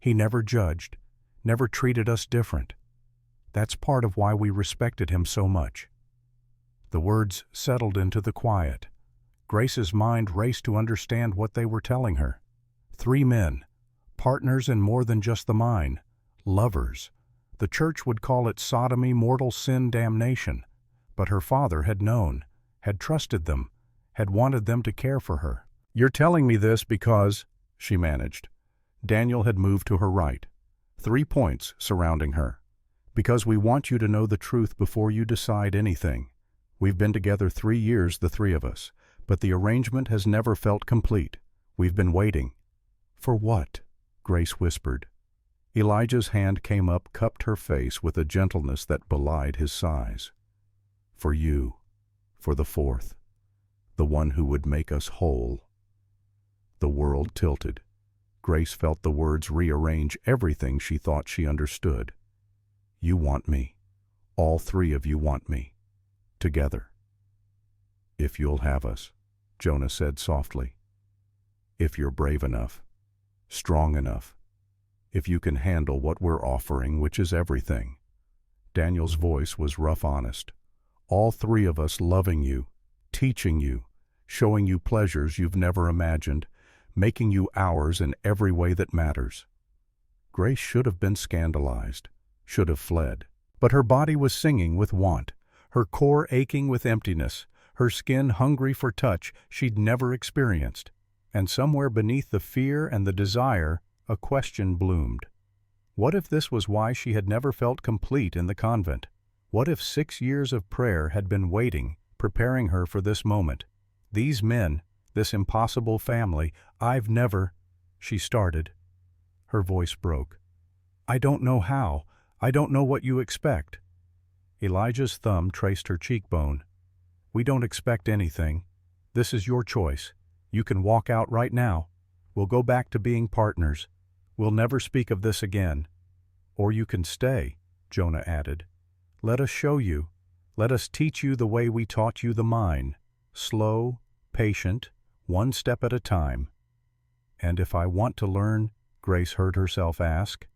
S1: He never judged, never treated us different. That's part of why we respected him so much. The words settled into the quiet. Grace's mind raced to understand what they were telling her. 3 men, partners in more than just the mine, lovers. The church would call it sodomy, mortal sin, damnation. But her father had known, had trusted them, had wanted them to care for her. You're telling me this because, she managed. Daniel had moved to her right. 3 points surrounding her. Because we want you to know the truth before you decide anything. We've been together 3 years, the three of us, but the arrangement has never felt complete. We've been waiting." "For what?" Grace whispered. Elijah's hand came up, cupped her face with a gentleness that belied his size. "For you, for the fourth, the one who would make us whole." The world tilted. Grace felt the words rearrange everything she thought she understood. "You want me. All three of you want me. Together." "If you'll have us," Jonah said softly. "If you're brave enough, strong enough, if you can handle what we're offering, which is everything." Daniel's voice was rough honest. "All three of us loving you, teaching you, showing you pleasures you've never imagined, making you ours in every way that matters." Grace should have been scandalized, should have fled. But her body was singing with want, her core aching with emptiness, her skin hungry for touch she'd never experienced. And somewhere beneath the fear and the desire, a question bloomed. What if this was why she had never felt complete in the convent? What if 6 years of prayer had been waiting, preparing her for this moment? "These men, this impossible family, I've never—" she started. Her voice broke. "I don't know how. I don't know what you expect." Elijah's thumb traced her cheekbone. "We don't expect anything. This is your choice. You can walk out right now. We'll go back to being partners. We'll never speak of this again. Or you can stay," Jonah added. "Let us show you. Let us teach you the way we taught you the mine. Slow, patient, one step at a time." "And if I want to learn?" Grace heard herself ask.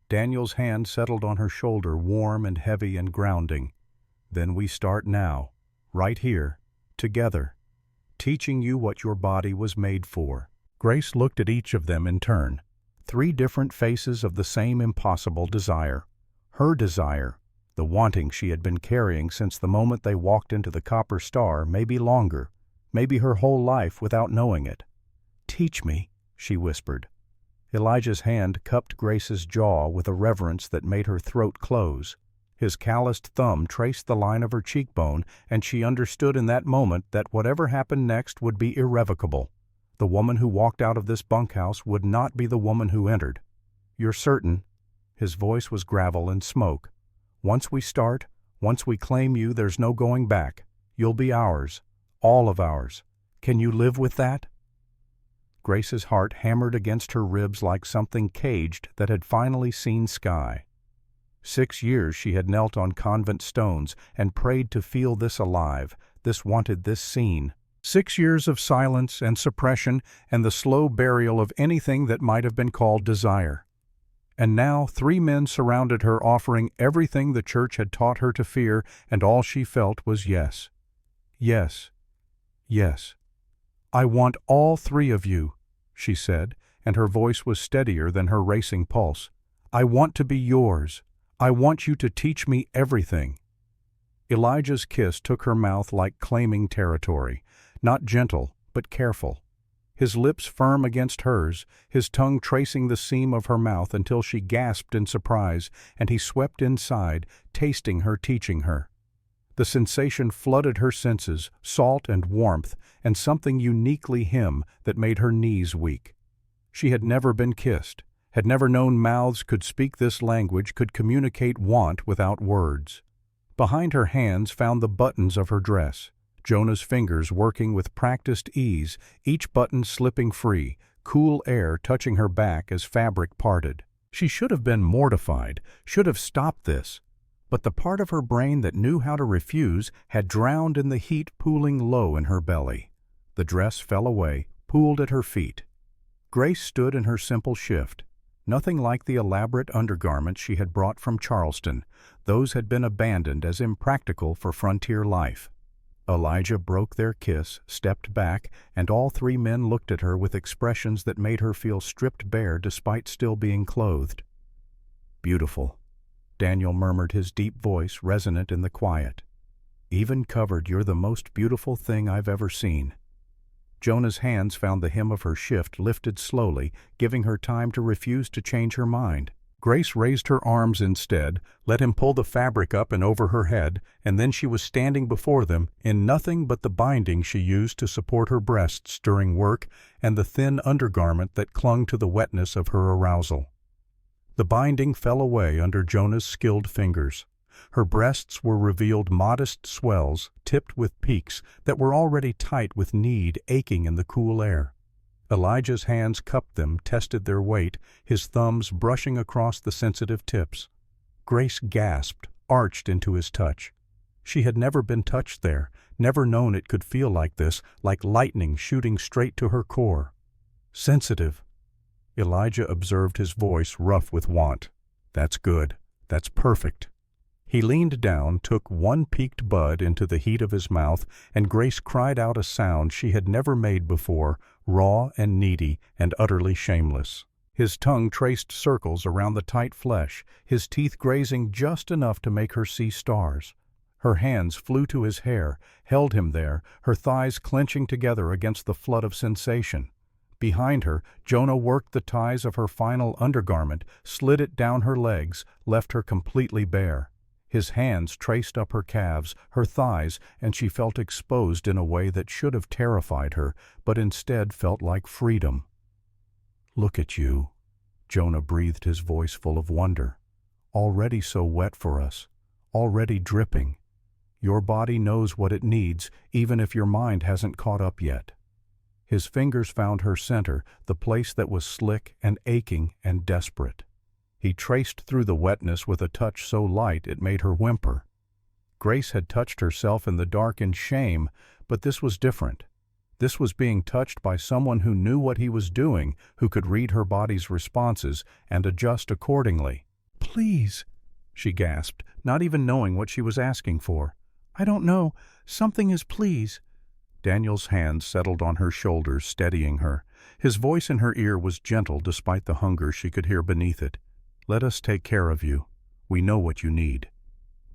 S1: Daniel's hand settled on her shoulder, warm and heavy and grounding. "Then we start now, right here, together, teaching you what your body was made for." Grace looked at each of them in turn. 3 different faces of the same impossible desire. Her desire, the wanting she had been carrying since the moment they walked into the Copper Star, maybe longer, maybe her whole life without knowing it. "Teach me," she whispered. Elijah's hand cupped Grace's jaw with a reverence that made her throat close. His calloused thumb traced the line of her cheekbone, and she understood in that moment that whatever happened next would be irrevocable. The woman who walked out of this bunkhouse would not be the woman who entered. "You're certain?" His voice was gravel and smoke. "Once we start, once we claim you, there's no going back. You'll be ours, all of ours. Can you live with that?" Grace's heart hammered against her ribs like something caged that had finally seen sky. 6 years she had knelt on convent stones and prayed to feel this alive, this wanted, this seen. 6 years of silence and suppression and the slow burial of anything that might have been called desire. And now 3 men surrounded her, offering everything the church had taught her to fear, and all she felt was yes. Yes. Yes. "I want all 3 of you," she said, and her voice was steadier than her racing pulse. "I want to be yours. I want you to teach me everything." Elijah's kiss took her mouth like claiming territory, not gentle, but careful. His lips firm against hers, his tongue tracing the seam of her mouth until she gasped in surprise, and he swept inside, tasting her, teaching her. The sensation flooded her senses, salt and warmth, and something uniquely him that made her knees weak. She had never been kissed, had never known mouths could speak this language, could communicate want without words. Behind her hands found the buttons of her dress, Jonah's fingers working with practiced ease, each button slipping free, cool air touching her back as fabric parted. She should have been mortified, should have stopped this. But the part of her brain that knew how to refuse had drowned in the heat pooling low in her belly. The dress fell away, pooled at her feet. Grace stood in her simple shift. Nothing like the elaborate undergarments she had brought from Charleston. Those had been abandoned as impractical for frontier life. Elijah broke their kiss, stepped back, and all 3 men looked at her with expressions that made her feel stripped bare despite still being clothed. "Beautiful," Daniel murmured, his deep voice resonant in the quiet. "Even covered, you're the most beautiful thing I've ever seen." Jonah's hands found the hem of her shift, lifted slowly, giving her time to refuse to change her mind. Grace raised her arms instead, let him pull the fabric up and over her head, and then she was standing before them in nothing but the binding she used to support her breasts during work and the thin undergarment that clung to the wetness of her arousal. The binding fell away under Jonah's skilled fingers. Her breasts were revealed modest swells, tipped with peaks that were already tight with need aching in the cool air. Elijah's hands cupped them, tested their weight, his thumbs brushing across the sensitive tips. Grace gasped, arched into his touch. She had never been touched there, never known it could feel like this, like lightning shooting straight to her core. Sensitive. Elijah observed his voice rough with want. That's good. That's perfect. He leaned down, took one peaked bud into the heat of his mouth, and Grace cried out a sound she had never made before, raw and needy and utterly shameless. His tongue traced circles around the tight flesh, his teeth grazing just enough to make her see stars. Her hands flew to his hair, held him there, her thighs clenching together against the flood of sensation. Behind her, Jonah worked the ties of her final undergarment, slid it down her legs, left her completely bare. His hands traced up her calves, her thighs, and she felt exposed in a way that should have terrified her, but instead felt like freedom. "Look at you," Jonah breathed, his voice full of wonder. "Already so wet for us, already dripping. Your body knows what it needs, even if your mind hasn't caught up yet." His fingers found her center, the place that was slick and aching and desperate. He traced through the wetness with a touch so light it made her whimper. Grace had touched herself in the dark in shame, but this was different. This was being touched by someone who knew what he was doing, who could read her body's responses and adjust accordingly. "Please," she gasped, not even knowing what she was asking for. "I don't know. Something is please." Daniel's hands settled on her shoulders, steadying her. His voice in her ear was gentle despite the hunger she could hear beneath it. "Let us take care of you. We know what you need."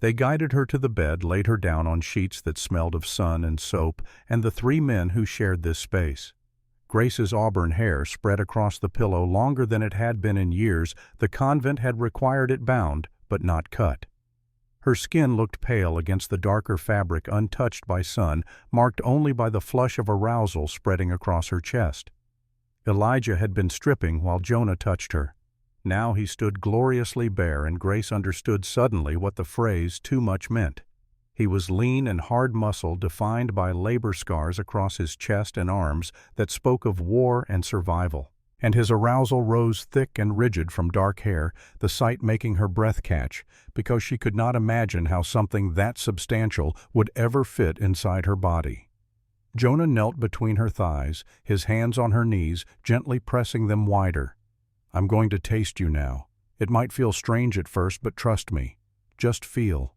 S1: They guided her to the bed, laid her down on sheets that smelled of sun and soap, and the three men who shared this space. Grace's auburn hair spread across the pillow longer than it had been in years. The convent had required it bound, but not cut. Her skin looked pale against the darker fabric, untouched by sun, marked only by the flush of arousal spreading across her chest. Elijah had been stripping while Jonah touched her. Now he stood gloriously bare, and Grace understood suddenly what the phrase "too much" meant. He was lean and hard-muscled, defined by labor scars across his chest and arms that spoke of war and survival. And his arousal rose thick and rigid from dark hair, the sight making her breath catch, because she could not imagine how something that substantial would ever fit inside her body. Jonah knelt between her thighs, his hands on her knees, gently pressing them wider. "I'm going to taste you now. It might feel strange at first, but trust me. Just feel."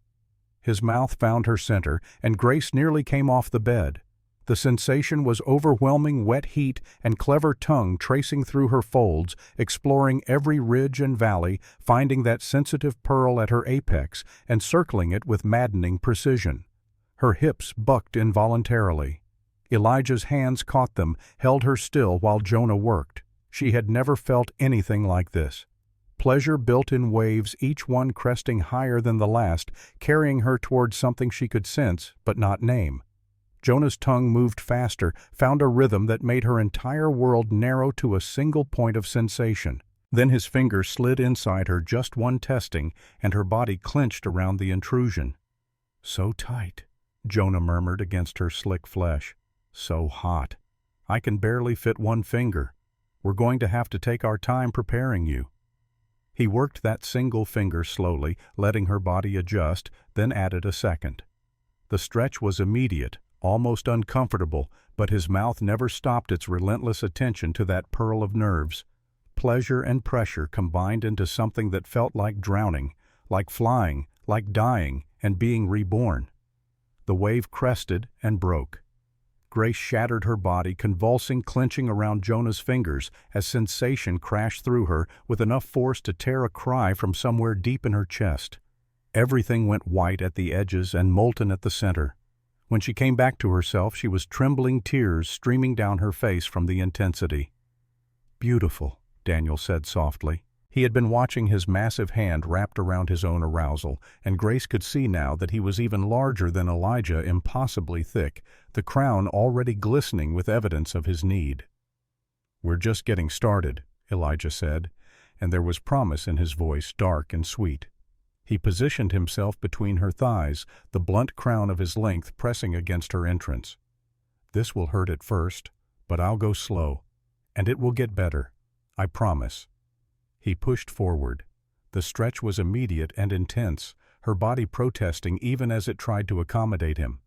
S1: His mouth found her center, and Grace nearly came off the bed. The sensation was overwhelming wet heat and clever tongue tracing through her folds, exploring every ridge and valley, finding that sensitive pearl at her apex and circling it with maddening precision. Her hips bucked involuntarily. Elijah's hands caught them, held her still while Jonah worked. She had never felt anything like this. Pleasure built in waves, each one cresting higher than the last, carrying her toward something she could sense but not name. Jonah's tongue moved faster, found a rhythm that made her entire world narrow to a single point of sensation. Then his finger slid inside her, just one testing, and her body clenched around the intrusion. "So tight," Jonah murmured against her slick flesh. "So hot. I can barely fit one finger. We're going to have to take our time preparing you." He worked that single finger slowly, letting her body adjust, then added a second. The stretch was immediate, almost uncomfortable, but his mouth never stopped its relentless attention to that pearl of nerves. Pleasure and pressure combined into something that felt like drowning, like flying, like dying, and being reborn. The wave crested and broke. Grace shattered her body, convulsing, clenching around Jonah's fingers as sensation crashed through her with enough force to tear a cry from somewhere deep in her chest. Everything went white at the edges and molten at the center. When she came back to herself, she was trembling, tears streaming down her face from the intensity. "Beautiful," Daniel said softly. He had been watching his massive hand wrapped around his own arousal, and Grace could see now that he was even larger than Elijah, impossibly thick, the crown already glistening with evidence of his need. "We're just getting started," Elijah said, and there was promise in his voice, dark and sweet. He positioned himself between her thighs, the blunt crown of his length pressing against her entrance. "This will hurt at first, but I'll go slow, and it will get better. I promise." He pushed forward. The stretch was immediate and intense, her body protesting even as it tried to accommodate him.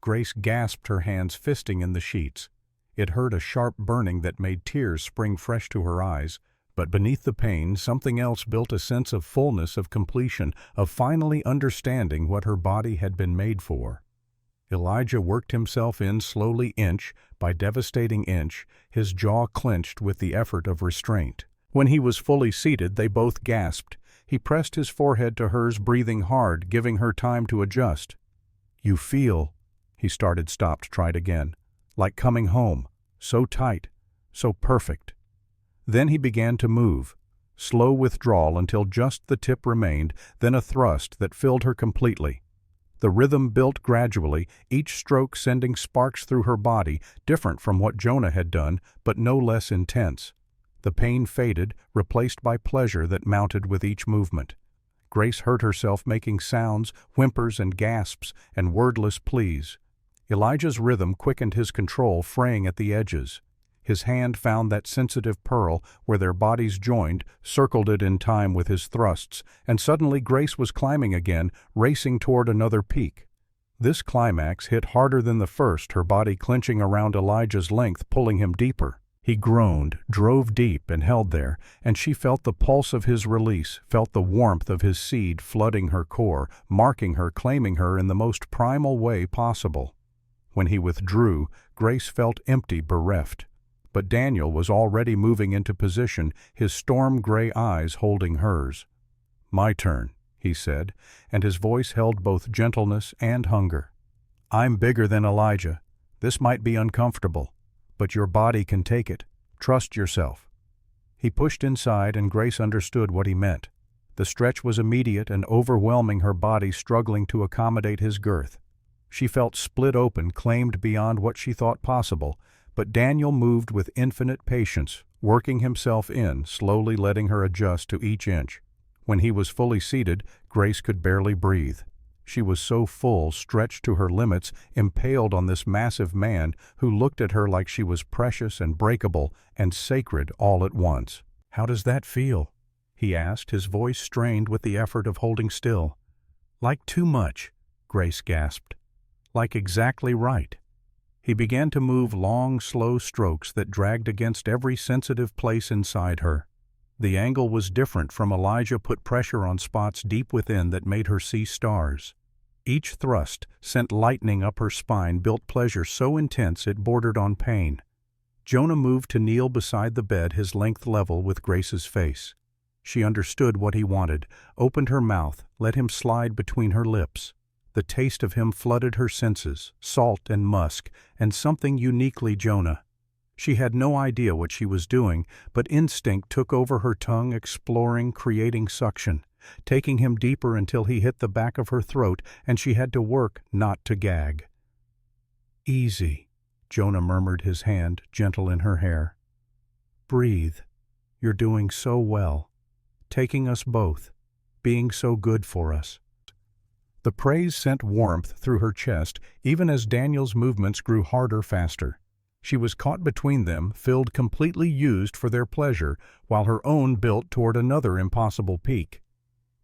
S1: Grace gasped, her hands fisting in the sheets. It hurt, a sharp burning that made tears spring fresh to her eyes, but beneath the pain something else built, a sense of fullness, of completion, of finally understanding what her body had been made for. Elijah worked himself in slowly, inch by devastating inch, his jaw clenched with the effort of restraint. When he was fully seated, they both gasped. He pressed his forehead to hers, breathing hard, giving her time to adjust. "You feel," he started, stopped, tried again, "like coming home, so tight, so perfect." Then he began to move, slow withdrawal until just the tip remained, then a thrust that filled her completely. The rhythm built gradually, each stroke sending sparks through her body, different from what Jonah had done, but no less intense. The pain faded, replaced by pleasure that mounted with each movement. Grace heard herself making sounds, whimpers and gasps, and wordless pleas. Elijah's rhythm quickened his control, fraying at the edges. His hand found that sensitive pearl where their bodies joined, circled it in time with his thrusts, and suddenly Grace was climbing again, racing toward another peak. This climax hit harder than the first, her body clenching around Elijah's length, pulling him deeper. He groaned, drove deep, and held there, and she felt the pulse of his release, felt the warmth of his seed flooding her core, marking her, claiming her in the most primal way possible. When he withdrew, Grace felt empty, bereft. But Daniel was already moving into position, his storm-gray eyes holding hers. "My turn," he said, and his voice held both gentleness and hunger. "I'm bigger than Elijah. This might be uncomfortable, but your body can take it. Trust yourself." He pushed inside, and Grace understood what he meant. The stretch was immediate and overwhelming, her body struggling to accommodate his girth. She felt split open, claimed beyond what she thought possible, but Daniel moved with infinite patience, working himself in, slowly letting her adjust to each inch. When he was fully seated, Grace could barely breathe. She was so full, stretched to her limits, impaled on this massive man who looked at her like she was precious and breakable and sacred all at once. "How does that feel?" he asked, his voice strained with the effort of holding still. "Like too much," Grace gasped. "Like exactly right." He began to move long, slow strokes that dragged against every sensitive place inside her. The angle was different from Elijah, put pressure on spots deep within that made her see stars. Each thrust sent lightning up her spine, built pleasure so intense it bordered on pain. Jonah moved to kneel beside the bed, his length level with Grace's face. She understood what he wanted, opened her mouth, let him slide between her lips. The taste of him flooded her senses, salt and musk, and something uniquely Jonah. She had no idea what she was doing, but instinct took over her tongue, exploring, creating suction, taking him deeper until he hit the back of her throat, and she had to work not to gag. "Easy," Jonah murmured, his hand gentle in her hair. "Breathe. You're doing so well. Taking us both. Being so good for us." The praise sent warmth through her chest, even as Daniel's movements grew harder, faster. She was caught between them, filled, completely used for their pleasure, while her own built toward another impossible peak.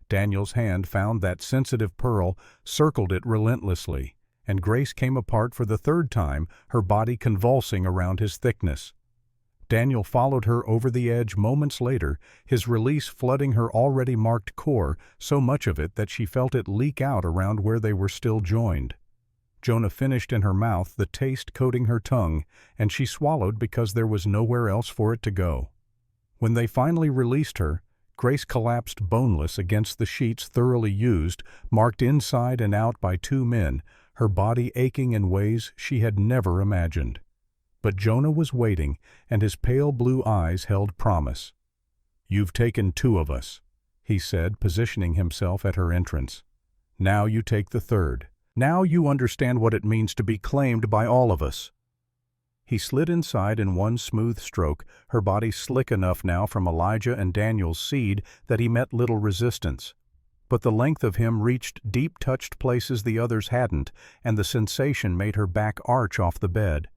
S1: Daniel's hand found that sensitive pearl, circled it relentlessly, and Grace came apart for the third time, her body convulsing around his thickness. Daniel followed her over the edge moments later, his release flooding her already marked core, so much of it that she felt it leak out around where they were still joined. Jonah finished in her mouth, the taste coating her tongue, and she swallowed because there was nowhere else for it to go. When they finally released her, Grace collapsed boneless against the sheets, thoroughly used, marked inside and out by two men, her body aching in ways she had never imagined. But Jonah was waiting, and his pale blue eyes held promise. "You've taken 2 of us," he said, positioning himself at her entrance. "Now you take the 3rd. Now you understand what it means to be claimed by all of us." He slid inside in one smooth stroke, her body slick enough now from Elijah and Daniel's seed that he met little resistance. But the length of him reached deep touched places the others hadn't, and the sensation made her back arch off the bed.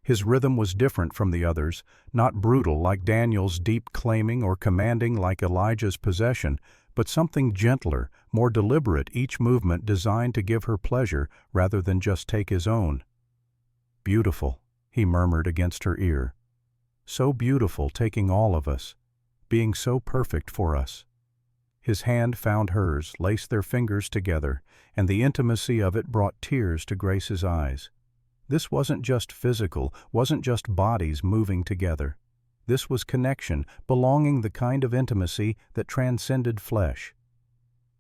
S1: His rhythm was different from the others, not brutal like Daniel's deep claiming or commanding like Elijah's possession, but something gentler, more deliberate, each movement designed to give her pleasure rather than just take his own. "Beautiful," he murmured against her ear. "So beautiful, taking all of us, being so perfect for us." His hand found hers, laced their fingers together, and the intimacy of it brought tears to Grace's eyes. This wasn't just physical, wasn't just bodies moving together. This was connection, belonging, the kind of intimacy that transcended flesh.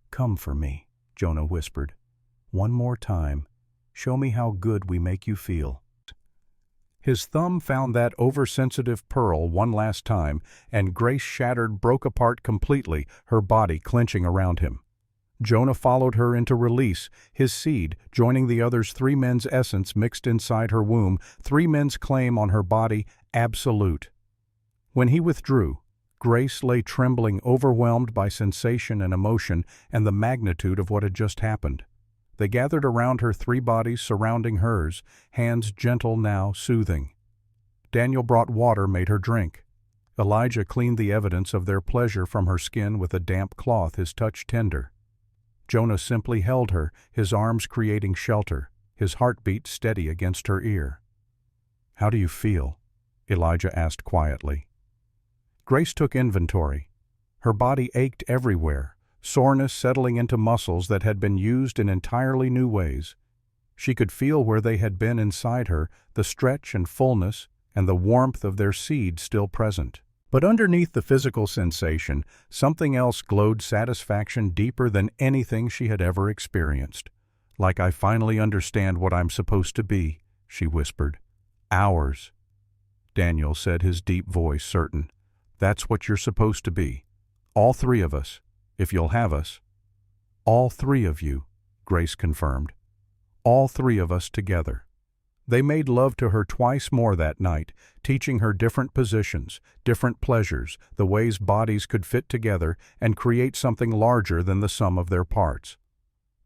S1: "Come for me," Jonah whispered. "One more time. Show me how good we make you feel." His thumb found that oversensitive pearl one last time, and Grace broke apart completely, her body clenching around him. Jonah followed her into release, his seed, joining the others, 3 men's essence mixed inside her womb, 3 men's claim on her body, absolute. When he withdrew, Grace lay trembling, overwhelmed by sensation and emotion and the magnitude of what had just happened. They gathered around her, 3 bodies surrounding hers, hands gentle now, soothing. Daniel brought water, made her drink. Elijah cleaned the evidence of their pleasure from her skin with a damp cloth, his touch tender. Jonah simply held her, his arms creating shelter, his heartbeat steady against her ear. "How do you feel?" Elijah asked quietly. Grace took inventory. Her body ached everywhere, soreness settling into muscles that had been used in entirely new ways. She could feel where they had been inside her, the stretch and fullness, and the warmth of their seed still present. But underneath the physical sensation, something else glowed, satisfaction deeper than anything she had ever experienced. "Like I finally understand what I'm supposed to be," she whispered. "Ours." Daniel said, his deep voice certain. "That's what you're supposed to be. All 3 of us. If you'll have us." "All 3 of you," Grace confirmed. "All 3 of us together." They made love to her twice more that night, teaching her different positions, different pleasures, the ways bodies could fit together and create something larger than the sum of their parts.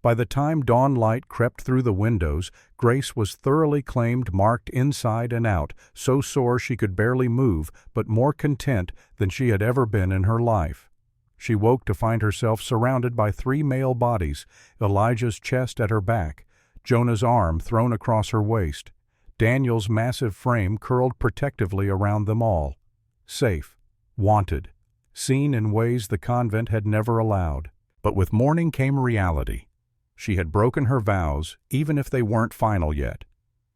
S1: By the time dawn light crept through the windows, Grace was thoroughly claimed, marked inside and out, so sore she could barely move, but more content than she had ever been in her life. She woke to find herself surrounded by 3 male bodies, Elijah's chest at her back, Jonah's arm thrown across her waist, Daniel's massive frame curled protectively around them all. Safe, wanted, seen in ways the convent had never allowed. But with morning came reality. She had broken her vows, even if they weren't final yet.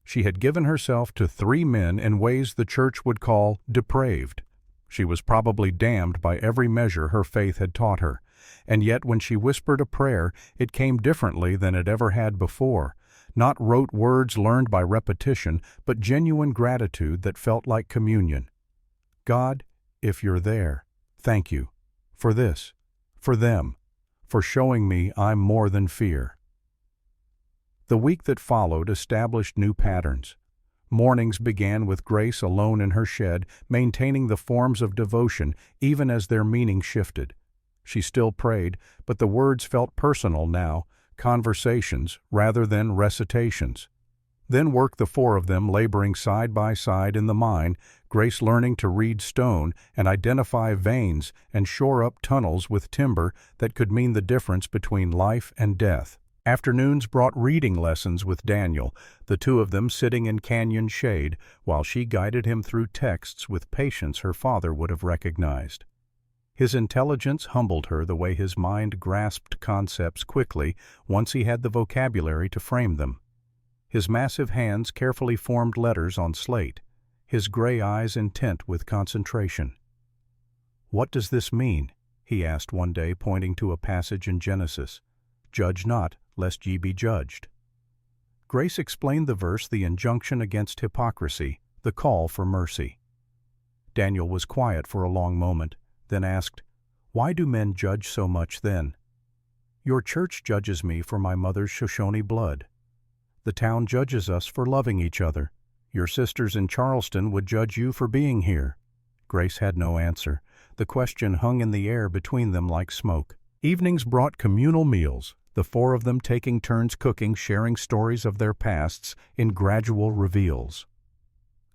S1: She had given herself to 3 men in ways the church would call depraved. She was probably damned by every measure her faith had taught her, and yet when she whispered a prayer, it came differently than it ever had before. Not rote words learned by repetition, but genuine gratitude that felt like communion. "God, if you're there, thank you. For this, for them, for showing me I'm more than fear." The week that followed established new patterns. Mornings began with Grace alone in her shed, maintaining the forms of devotion even as their meaning shifted. She still prayed, but the words felt personal now, conversations rather than recitations. Then worked the 4 of them, laboring side by side in the mine, Grace learning to read stone and identify veins and shore up tunnels with timber that could mean the difference between life and death. Afternoons brought reading lessons with Daniel, the 2 of them sitting in canyon shade, while she guided him through texts with patience her father would have recognized. His intelligence humbled her the way his mind grasped concepts quickly once he had the vocabulary to frame them. His massive hands carefully formed letters on slate, his gray eyes intent with concentration. "What does this mean?" he asked one day, pointing to a passage in Genesis. "Judge not, lest ye be judged." Grace explained the verse, the injunction against hypocrisy, the call for mercy. Daniel was quiet for a long moment, then asked, "Why do men judge so much then?" "Your church judges me for my mother's Shoshone blood. The town judges us for loving each other. Your sisters in Charleston would judge you for being here." Grace had no answer. The question hung in the air between them like smoke. Evenings brought communal meals, the four of them taking turns cooking, sharing stories of their pasts in gradual reveals.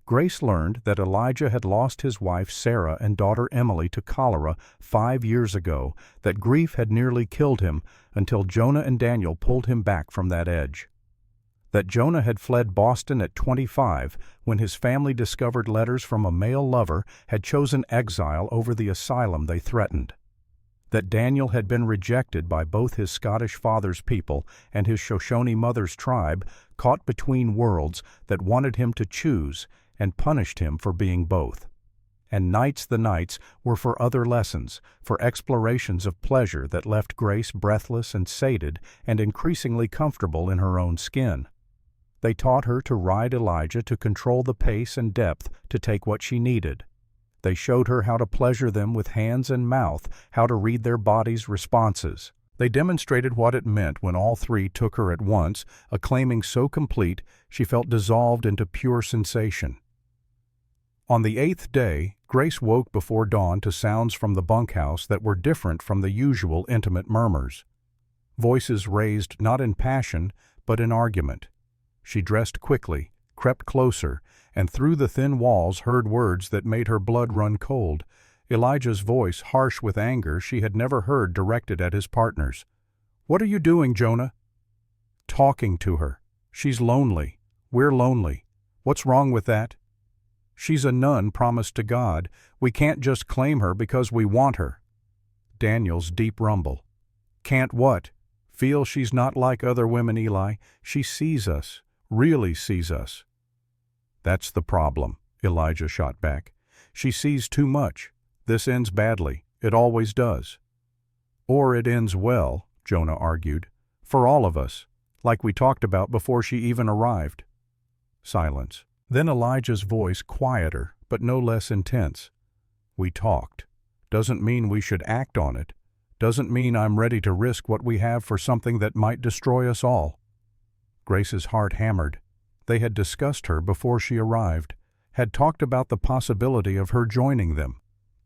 S1: Grace learned that Elijah had lost his wife Sarah and daughter Emily to cholera 5 years ago, that grief had nearly killed him until Jonah and Daniel pulled him back from that edge. That Jonah had fled Boston at 25 when his family discovered letters from a male lover had chosen exile over the asylum they threatened. That Daniel had been rejected by both his Scottish father's people and his Shoshone mother's tribe, caught between worlds that wanted him to choose and punished him for being both. And the nights were for other lessons, for explorations of pleasure that left Grace breathless and sated and increasingly comfortable in her own skin. They taught her to ride Elijah, to control the pace and depth, to take what she needed. They showed her how to pleasure them with hands and mouth, how to read their body's responses. They demonstrated what it meant when all three took her at once, a claiming so complete she felt dissolved into pure sensation. On the 8th day, Grace woke before dawn to sounds from the bunkhouse that were different from the usual intimate murmurs. Voices raised not in passion, but in argument. She dressed quickly, crept closer, and through the thin walls heard words that made her blood run cold. Elijah's voice, harsh with anger she had never heard directed at his partners. "What are you doing, Jonah?" "Talking to her. She's lonely. We're lonely. What's wrong with that? She's a nun promised to God. We can't just claim her because we want her." Daniel's deep rumble. "Can't what? Feel she's not like other women, Eli. She sees us, really sees us." "That's the problem," Elijah shot back. "She sees too much. This ends badly. It always does." "Or it ends well," Jonah argued. "For all of us, like we talked about before she even arrived." Silence. Then Elijah's voice, quieter, but no less intense. "We talked. Doesn't mean we should act on it. Doesn't mean I'm ready to risk what we have for something that might destroy us all." Grace's heart hammered. They had discussed her before she arrived, had talked about the possibility of her joining them.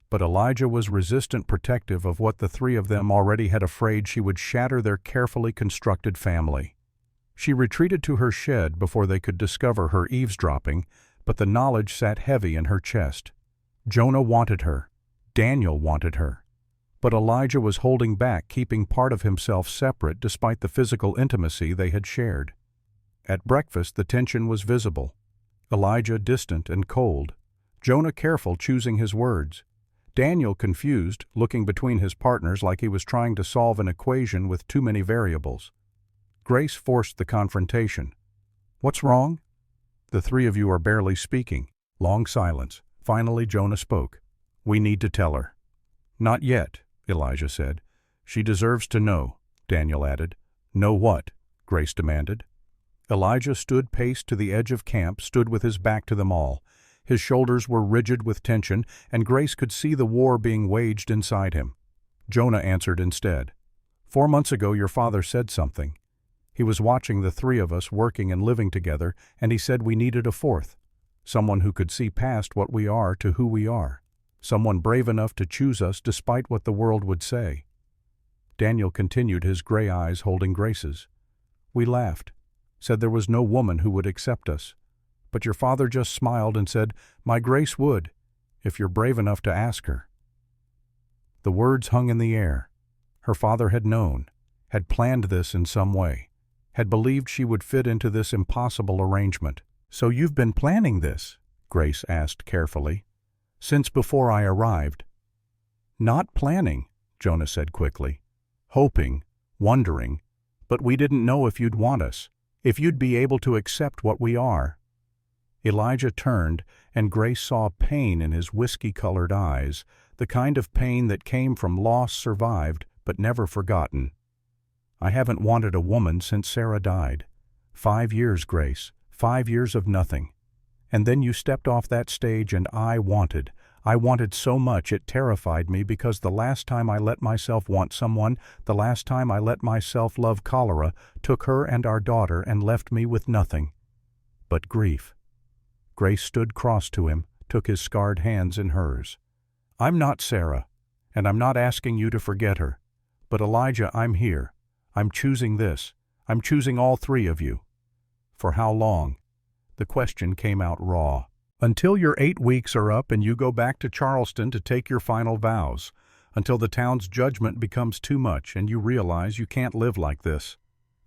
S1: But Elijah was resistant, protective of what the three of them already had, afraid she would shatter their carefully constructed family. She retreated to her shed before they could discover her eavesdropping, but the knowledge sat heavy in her chest. Jonah wanted her. Daniel wanted her. But Elijah was holding back, keeping part of himself separate despite the physical intimacy they had shared. At breakfast the tension was visible. Elijah distant and cold. Jonah careful, choosing his words. Daniel confused, looking between his partners like he was trying to solve an equation with too many variables. Grace forced the confrontation. "What's wrong?" "The three of you are barely speaking." Long silence. Finally Jonah spoke. "We need to tell her." "Not yet," Elijah said. "She deserves to know," Daniel added. "Know what?" Grace demanded. Elijah stood paced to the edge of camp, stood with his back to them all. His shoulders were rigid with tension, and Grace could see the war being waged inside him. Jonah answered instead. 4 months ago your father said something. He was watching the three of us working and living together, and he said we needed a fourth. Someone who could see past what we are to who we are. Someone brave enough to choose us despite what the world would say. Daniel continued, his gray eyes holding Grace's. "We laughed, said there was no woman who would accept us. But your father just smiled and said, 'My Grace would, if you're brave enough to ask her.'" The words hung in the air. Her father had known, had planned this in some way, had believed she would fit into this impossible arrangement. "So you've been planning this?" Grace asked carefully. "Since before I arrived." "Not planning," Jonah said quickly. "Hoping, wondering, but we didn't know if you'd want us, if you'd be able to accept what we are." Elijah turned, and Grace saw pain in his whiskey-colored eyes, the kind of pain that came from loss survived but never forgotten. "I haven't wanted a woman since Sarah died. 5 years, Grace, 5 years of nothing. And then you stepped off that stage and I I wanted so much it terrified me because the last time I let myself want someone, the last time I let myself love cholera, took her and our daughter and left me with nothing but grief. Grace stood cross to him, took his scarred hands in hers. I'm not Sarah, and I'm not asking you to forget her. But Elijah, I'm here. I'm choosing this. I'm choosing all three of you. For how long? The question came out raw. Until your 8 weeks are up and you go back to Charleston to take your final vows. Until the town's judgment becomes too much and you realize you can't live like this.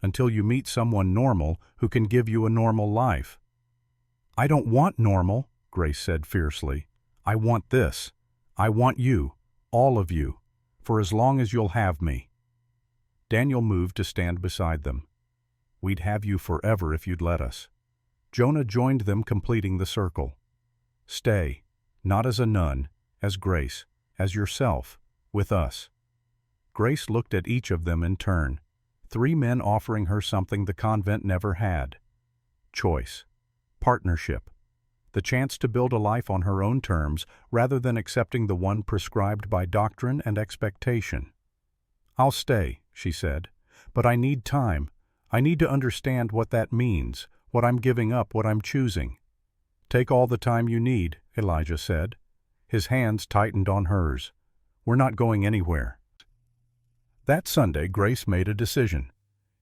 S1: Until you meet someone normal who can give you a normal life. I don't want normal, Grace said fiercely. I want this. I want you, all of you, for as long as you'll have me. Daniel moved to stand beside them. We'd have you forever if you'd let us. Jonah joined them, completing the circle. Stay, not as a nun, as Grace, as yourself, with us. Grace looked at each of them in turn, 3 men offering her something the convent never had. Choice. Partnership. The chance to build a life on her own terms rather than accepting the one prescribed by doctrine and expectation. I'll stay, she said, but I need time. I need to understand what that means, what I'm giving up, what I'm choosing. Take all the time you need, Elijah said. His hands tightened on hers. We're not going anywhere. That Sunday, Grace made a decision.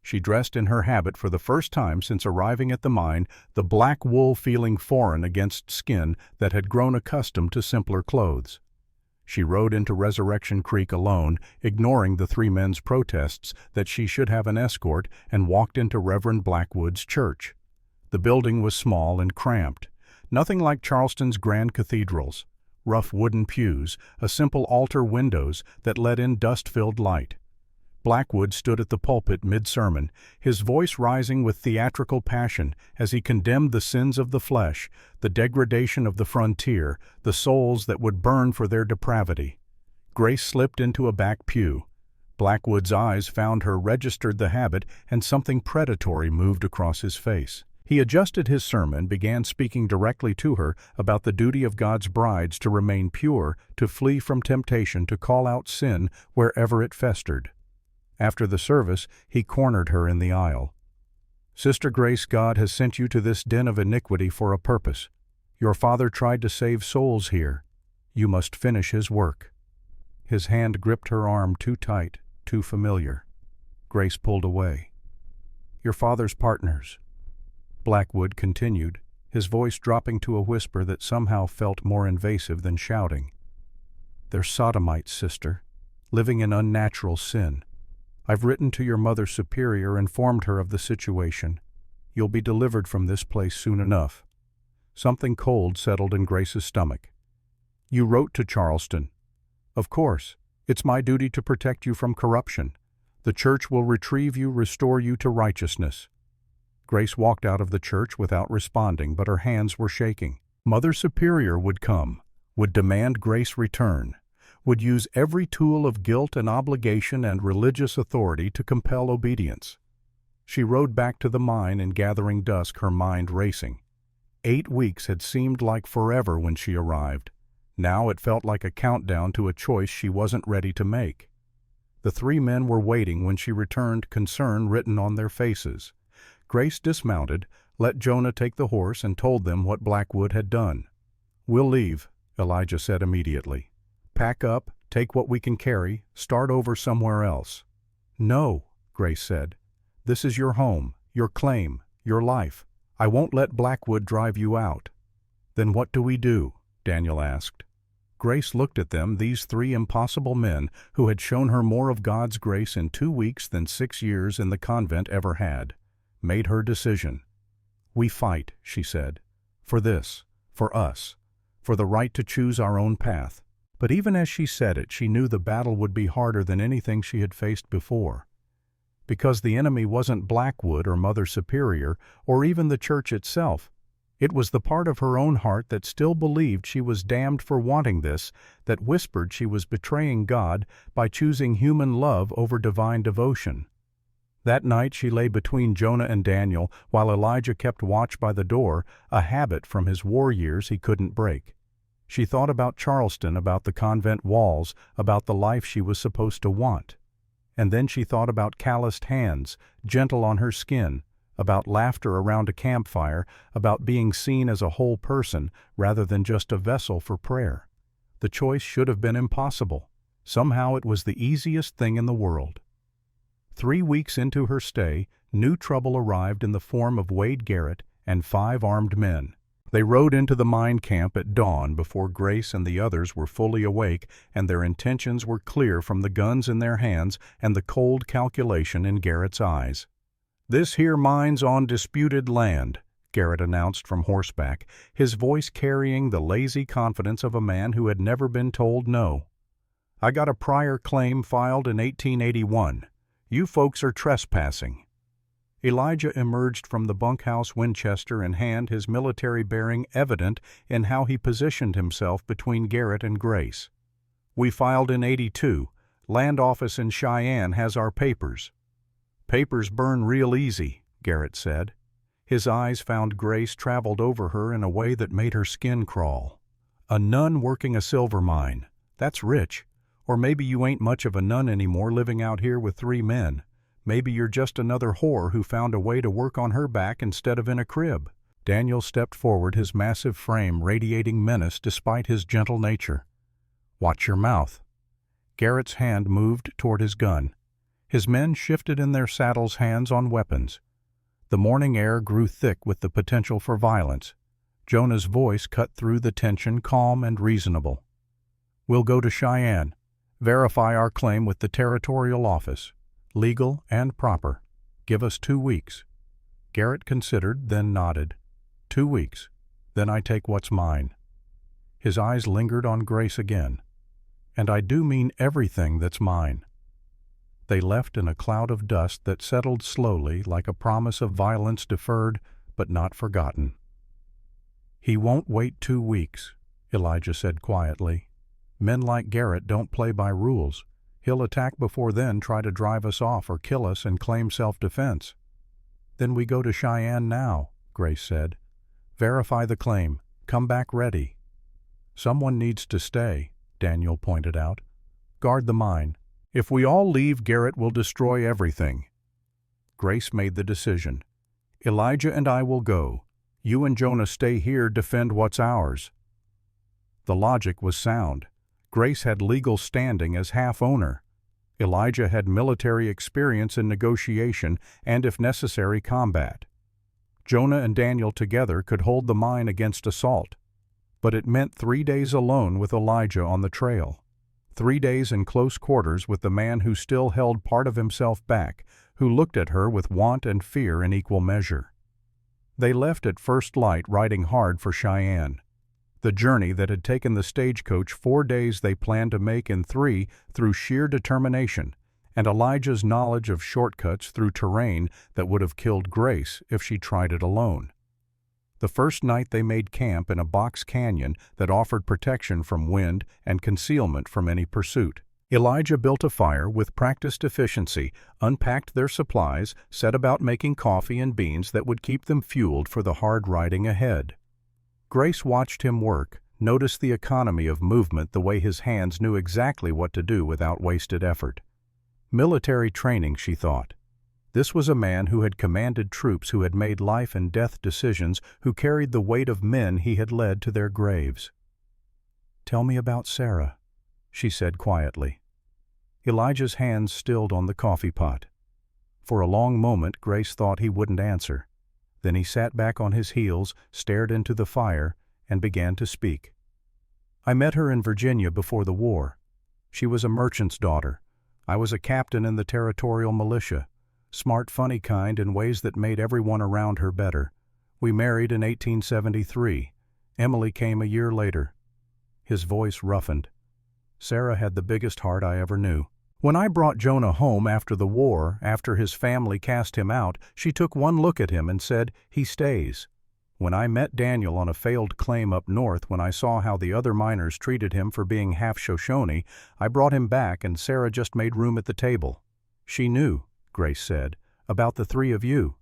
S1: She dressed in her habit for the first time since arriving at the mine, the black wool feeling foreign against skin that had grown accustomed to simpler clothes. She rode into Resurrection Creek alone, ignoring the 3 men's protests that she should have an escort, and walked into Reverend Blackwood's church. The building was small and cramped, nothing like Charleston's grand cathedrals. Rough wooden pews, a simple altar, windows that let in dust-filled light. Blackwood stood at the pulpit mid-sermon, his voice rising with theatrical passion as he condemned the sins of the flesh, the degradation of the frontier, the souls that would burn for their depravity. Grace slipped into a back pew. Blackwood's eyes found her, registered the habit, and something predatory moved across his face. He adjusted his sermon, began speaking directly to her about the duty of God's brides to remain pure, to flee from temptation, to call out sin wherever it festered. After the service, he cornered her in the aisle. Sister Grace, God has sent you to this den of iniquity for a purpose. Your Father tried to save souls here. You must finish His work. His hand gripped her arm, too tight, too familiar. Grace pulled away. Your Father's partners. Blackwood continued, his voice dropping to a whisper that somehow felt more invasive than shouting. They're sodomites, sister, living in unnatural sin. I've written to your Mother Superior, informed her of the situation. You'll be delivered from this place soon enough. Something cold settled in Grace's stomach. You wrote to Charleston. Of course. It's my duty to protect you from corruption. The church will retrieve you, restore you to righteousness. Grace walked out of the church without responding, but her hands were shaking. Mother Superior would come, would demand Grace return, would use every tool of guilt and obligation and religious authority to compel obedience. She rode back to the mine in gathering dusk, her mind racing. 8 weeks had seemed like forever when she arrived. Now it felt like a countdown to a choice she wasn't ready to make. The 3 men were waiting when she returned, concern written on their faces. Grace dismounted, let Jonah take the horse, and told them what Blackwood had done. We'll leave, Elijah said immediately. Pack up, take what we can carry, start over somewhere else. No, Grace said. This is your home, your claim, your life. I won't let Blackwood drive you out. Then what do we do? Daniel asked. Grace looked at them, these 3 impossible men who had shown her more of God's grace in 2 weeks than 6 years in the convent ever had. Made her decision. We fight, she said. For this, for us, for the right to choose our own path. But even as she said it, she knew the battle would be harder than anything she had faced before. Because the enemy wasn't Blackwood or Mother Superior or even the church itself. It was the part of her own heart that still believed she was damned for wanting this, that whispered she was betraying God by choosing human love over divine devotion. That night she lay between Jonah and Daniel while Elijah kept watch by the door, a habit from his war years he couldn't break. She thought about Charleston, about the convent walls, about the life she was supposed to want. And then she thought about calloused hands, gentle on her skin, about laughter around a campfire, about being seen as a whole person rather than just a vessel for prayer. The choice should have been impossible. Somehow it was the easiest thing in the world. 3 weeks into her stay, new trouble arrived in the form of Wade Garrett and 5 armed men. They rode into the mine camp at dawn before Grace and the others were fully awake, and their intentions were clear from the guns in their hands and the cold calculation in Garrett's eyes. "This here mine's on disputed land," Garrett announced from horseback, his voice carrying the lazy confidence of a man who had never been told no. "I got a prior claim filed in 1881. You folks are trespassing." Elijah emerged from the bunkhouse, Winchester in hand, his military bearing evident in how he positioned himself between Garrett and Grace. "We filed in 82. Land office in Cheyenne has our papers." "Papers burn real easy," Garrett said. His eyes found Grace traveled over her in a way that made her skin crawl. "A nun working a silver mine. That's rich. Or maybe you ain't much of a nun anymore, living out here with 3 men. Maybe you're just another whore who found a way to work on her back instead of in a crib." Daniel stepped forward, his massive frame radiating menace despite his gentle nature. "Watch your mouth." Garrett's hand moved toward his gun. His men shifted in their saddles, hands on weapons. The morning air grew thick with the potential for violence. Jonah's voice cut through the tension, calm and reasonable. "We'll go to Cheyenne. Verify our claim with the territorial office. Legal and proper. Give us 2 weeks." Garrett considered, then nodded. 2 weeks. Then I take what's mine." His eyes lingered on Grace again. "And I do mean everything that's mine." They left in a cloud of dust that settled slowly, like a promise of violence deferred but not forgotten. "He won't wait 2 weeks," Elijah said quietly. "Men like Garrett don't play by rules. He'll attack before then, try to drive us off or kill us and claim self-defense." "Then we go to Cheyenne now," Grace said. "Verify the claim. Come back ready." "Someone needs to stay," Daniel pointed out. "Guard the mine. If we all leave, Garrett will destroy everything." Grace made the decision. "Elijah and I will go. You and Jonah stay here, defend what's ours." The logic was sound. Grace had legal standing as half-owner. Elijah had military experience in negotiation and, if necessary, combat. Jonah and Daniel together could hold the mine against assault. But it meant 3 days alone with Elijah on the trail. 3 days in close quarters with the man who still held part of himself back, who looked at her with want and fear in equal measure. They left at first light, riding hard for Cheyenne. The journey that had taken the stagecoach 4 days they planned to make in 3 through sheer determination, and Elijah's knowledge of shortcuts through terrain that would have killed Grace if she tried it alone. The first night they made camp in a box canyon that offered protection from wind and concealment from any pursuit. Elijah built a fire with practiced efficiency, unpacked their supplies, set about making coffee and beans that would keep them fueled for the hard riding ahead. Grace watched him work, noticed the economy of movement, the way his hands knew exactly what to do without wasted effort. Military training, she thought. This was a man who had commanded troops, who had made life and death decisions, who carried the weight of men he had led to their graves. "Tell me about Sarah," she said quietly. Elijah's hands stilled on the coffee pot. For a long moment Grace thought he wouldn't answer. Then he sat back on his heels, stared into the fire, and began to speak. "I met her in Virginia before the war. She was a merchant's daughter. I was a captain in the territorial militia. Smart, funny kind in ways that made everyone around her better. We married in 1873. Emily came a year later." His voice roughened. "Sarah had the biggest heart I ever knew. When I brought Jonah home after the war, after his family cast him out, she took one look at him and said, 'He stays.' When I met Daniel on a failed claim up north, when I saw how the other miners treated him for being half Shoshone, I brought him back, and Sarah just made room at the table. She knew," Grace said, "about the 3 of you."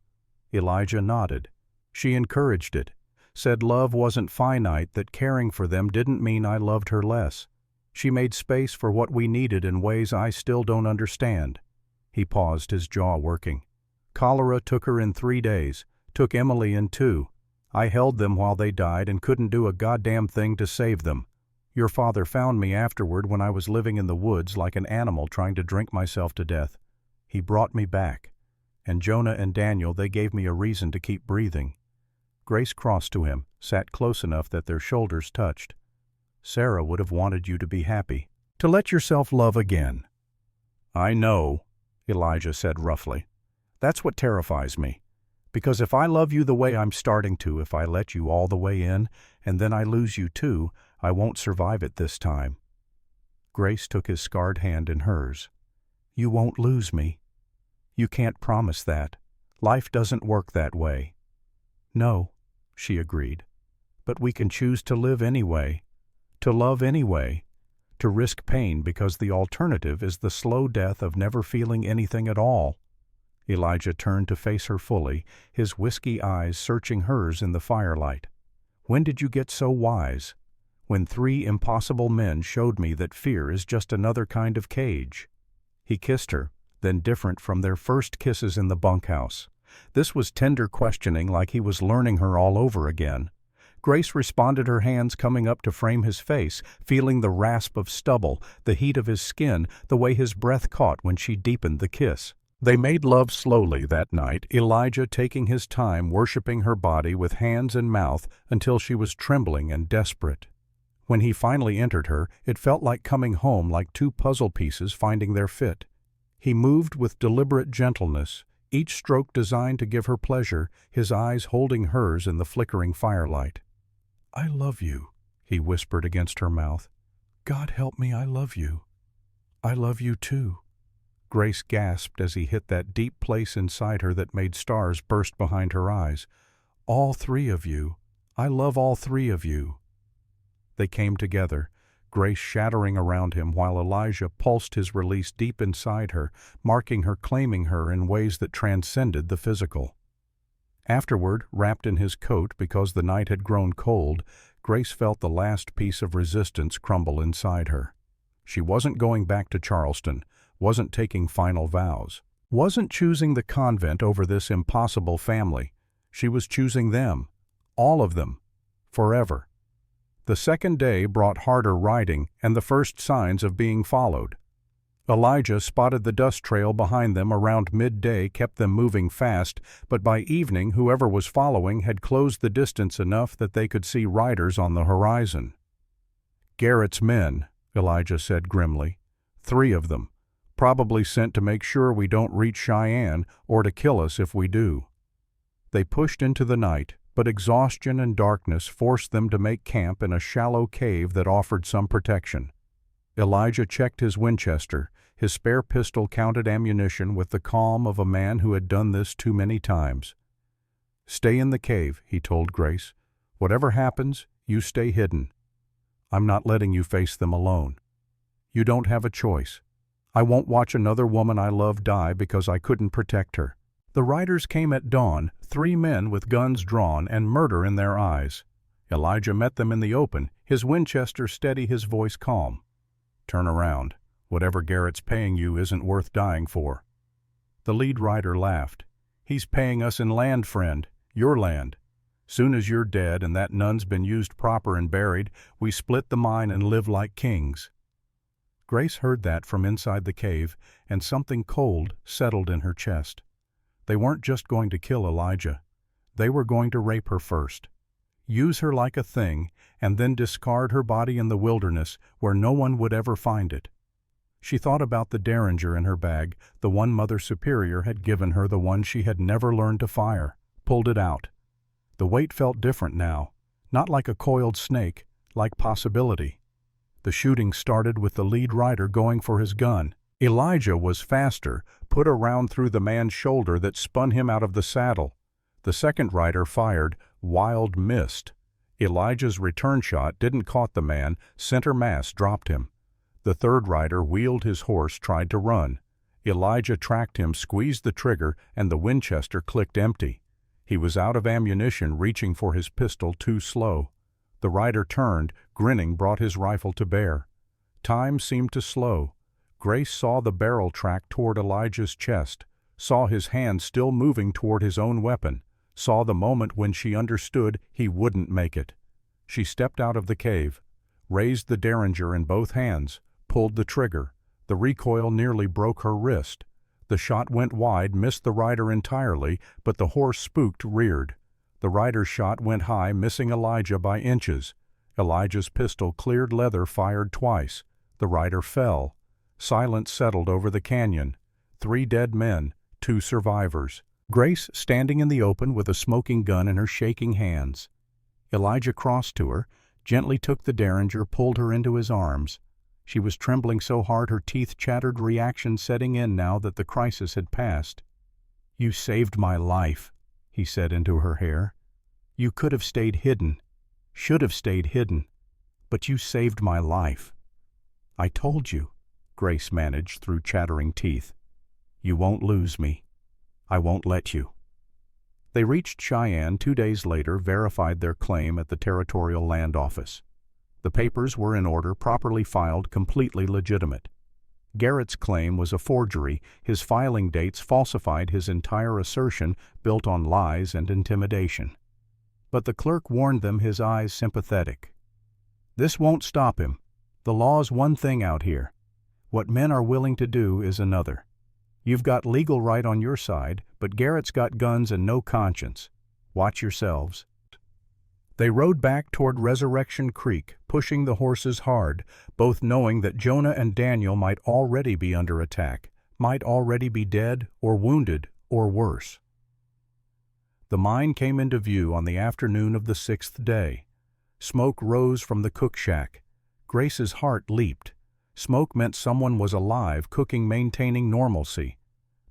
S1: Elijah nodded. "She encouraged it. said love wasn't finite, that caring for them didn't mean I loved her less. She made space for what we needed in ways I still don't understand." He paused, his jaw working. "Cholera took her in 3 days, took Emily in 2. I held them while they died and couldn't do a goddamn thing to save them. Your father found me afterward when I was living in the woods like an animal trying to drink myself to death. He brought me back. And Jonah and Daniel, they gave me a reason to keep breathing." Grace crossed to him, sat close enough that their shoulders touched. "Sarah would have wanted you to be happy, to let yourself love again." "I know," Elijah said roughly. "That's what terrifies me. Because if I love you the way I'm starting to, if I let you all the way in, and then I lose you too, I won't survive it this time." Grace took his scarred hand in hers. "You won't lose me. You can't promise that. Life doesn't work that way." "No," she agreed. "But we can choose to live anyway, to love anyway, to risk pain because the alternative is the slow death of never feeling anything at all." Elijah turned to face her fully, his whiskey eyes searching hers in the firelight. "When did you get so wise?" "When 3 impossible men showed me that fear is just another kind of cage." He kissed her, then different from their first kisses in the bunkhouse. This was tender questioning, like he was learning her all over again. Grace responded, her hands coming up to frame his face, feeling the rasp of stubble, the heat of his skin, the way his breath caught when she deepened the kiss. They made love slowly that night, Elijah taking his time worshiping her body with hands and mouth until she was trembling and desperate. When he finally entered her, it felt like coming home, like 2 puzzle pieces finding their fit. He moved with deliberate gentleness, each stroke designed to give her pleasure, his eyes holding hers in the flickering firelight. "I love you," he whispered against her mouth. "God help me, I love you. I love you too." Grace gasped as he hit that deep place inside her that made stars burst behind her eyes. "All 3 of you. I love all 3 of you." They came together, Grace shattering around him while Elijah pulsed his release deep inside her, marking her, claiming her in ways that transcended the physical. Afterward, wrapped in his coat because the night had grown cold, Grace felt the last piece of resistance crumble inside her. She wasn't going back to Charleston, wasn't taking final vows, wasn't choosing the convent over this impossible family. She was choosing them, all of them, forever. The second day brought harder riding and the first signs of being followed. Elijah spotted the dust trail behind them around midday, kept them moving fast, but by evening whoever was following had closed the distance enough that they could see riders on the horizon. "Garrett's men," Elijah said grimly. 3 of them, probably sent to make sure we don't reach Cheyenne or to kill us if we do." They pushed into the night, but exhaustion and darkness forced them to make camp in a shallow cave that offered some protection. Elijah checked his Winchester, his spare pistol counted ammunition with the calm of a man who had done this too many times. "Stay in the cave," he told Grace. "Whatever happens, you stay hidden. I'm not letting you face them alone. You don't have a choice. I won't watch another woman I love die because I couldn't protect her." The riders came at dawn, 3 men with guns drawn and murder in their eyes. Elijah met them in the open, his Winchester steady, his voice calm. "Turn around. Whatever Garrett's paying you isn't worth dying for." The lead rider laughed. "He's paying us in land, friend, your land. Soon as you're dead and that nun's been used proper and buried, we split the mine and live like kings." Grace heard that from inside the cave, and something cold settled in her chest. They weren't just going to kill Elijah. They were going to rape her first, use her like a thing, and then discard her body in the wilderness where no one would ever find it. She thought about the Derringer in her bag, the one Mother Superior had given her, the one she had never learned to fire, pulled it out. The weight felt different now, not like a coiled snake, like possibility. The shooting started with the lead rider going for his gun. Elijah was faster, put a round through the man's shoulder that spun him out of the saddle. The second rider fired, wild missed. Elijah's return shot didn't caught the man, center mass dropped him. The third rider wheeled his horse, tried to run. Elijah tracked him, squeezed the trigger, and the Winchester clicked empty. He was out of ammunition, reaching for his pistol too slow. The rider turned, grinning, brought his rifle to bear. Time seemed to slow. Grace saw the barrel track toward Elijah's chest, saw his hand still moving toward his own weapon, saw the moment when she understood he wouldn't make it. She stepped out of the cave, raised the derringer in both hands, pulled the trigger. The recoil nearly broke her wrist. The shot went wide, missed the rider entirely, but the horse, spooked, reared. The rider's shot went high, missing Elijah by inches. Elijah's pistol cleared leather, fired twice. The rider fell. Silence settled over the canyon. 3 dead men, 2 survivors. Grace standing in the open with a smoking gun in her shaking hands. Elijah crossed to her, gently took the derringer, pulled her into his arms. She was trembling so hard her teeth chattered, reaction setting in now that the crisis had passed. "You saved my life," he said into her hair. "You could have stayed hidden, should have stayed hidden, but you saved my life." "I told you," Grace managed through chattering teeth. "You won't lose me. I won't let you." They reached Cheyenne 2 days later, verified their claim at the Territorial Land Office. The papers were in order, properly filed, completely legitimate. Garrett's claim was a forgery. His filing dates falsified his entire assertion, built on lies and intimidation. But the clerk warned them, his eyes sympathetic. "This won't stop him. The law's one thing out here. What men are willing to do is another. You've got legal right on your side, but Garrett's got guns and no conscience. Watch yourselves." They rode back toward Resurrection Creek, pushing the horses hard, both knowing that Jonah and Daniel might already be under attack, might already be dead or wounded or worse. The mine came into view on the afternoon of the 6th day. Smoke rose from the cook shack. Grace's heart leaped. Smoke meant someone was alive, cooking, maintaining normalcy.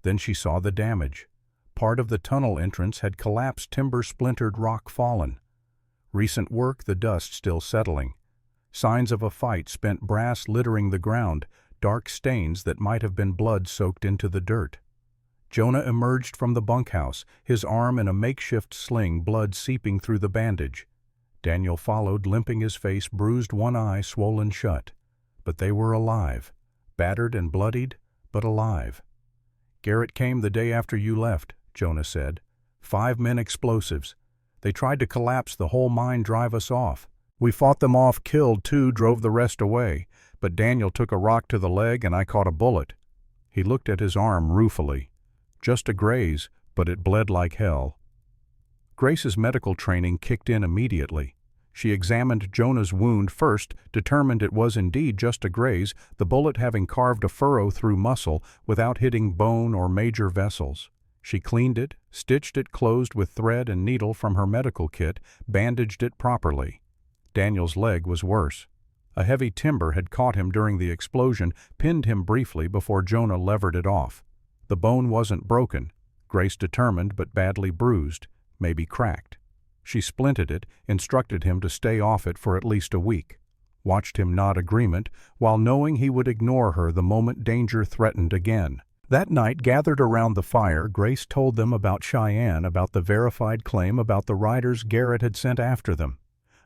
S1: Then she saw the damage. Part of the tunnel entrance had collapsed, timber splintered, rock fallen. Recent work, the dust still settling. Signs of a fight, spent brass littering the ground, dark stains that might have been blood soaked into the dirt. Jonah emerged from the bunkhouse, his arm in a makeshift sling, blood seeping through the bandage. Daniel followed, limping, his face bruised, one eye swollen shut. But they were alive, battered and bloodied, but alive. "Garrett came the day after you left," Jonah said. 5 men, explosives. They tried to collapse the whole mine, drive us off. We fought them off, killed 2, drove the rest away. But Daniel took a rock to the leg and I caught a bullet." He looked at his arm ruefully. "Just a graze, but it bled like hell." Grace's medical training kicked in immediately. She examined Jonah's wound first, determined it was indeed just a graze, the bullet having carved a furrow through muscle without hitting bone or major vessels. She cleaned it, stitched it closed with thread and needle from her medical kit, bandaged it properly. Daniel's leg was worse. A heavy timber had caught him during the explosion, pinned him briefly before Jonah levered it off. The bone wasn't broken, Grace determined, but badly bruised, maybe cracked. She splinted it, instructed him to stay off it for at least a week. Watched him nod agreement, while knowing he would ignore her the moment danger threatened again. That night, gathered around the fire, Grace told them about Cheyenne, about the verified claim, about the riders Garrett had sent after them,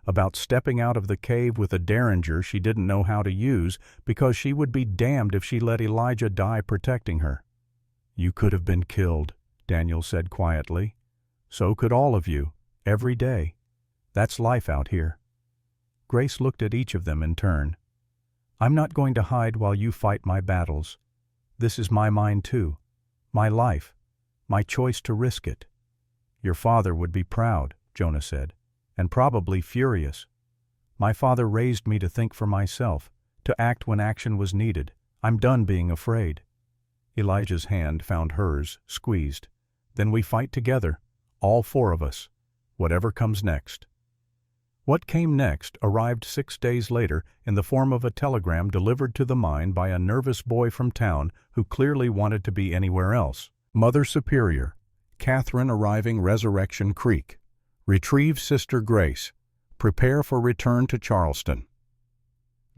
S1: about stepping out of the cave with a derringer she didn't know how to use because she would be damned if she let Elijah die protecting her. "You could have been killed," Daniel said quietly. "So could all of you, every day. That's life out here." Grace looked at each of them in turn. "I'm not going to hide while you fight my battles. This is my mine too, my life, my choice to risk it." "Your father would be proud," Jonah said, "and probably furious. My father raised me to think for myself, to act when action was needed. I'm done being afraid." Elijah's hand found hers, squeezed. "Then we fight together, all 4 of us, whatever comes next." What came next arrived 6 days later in the form of a telegram delivered to the mine by a nervous boy from town who clearly wanted to be anywhere else. "Mother Superior, Catherine arriving Resurrection Creek. Retrieve Sister Grace. Prepare for return to Charleston."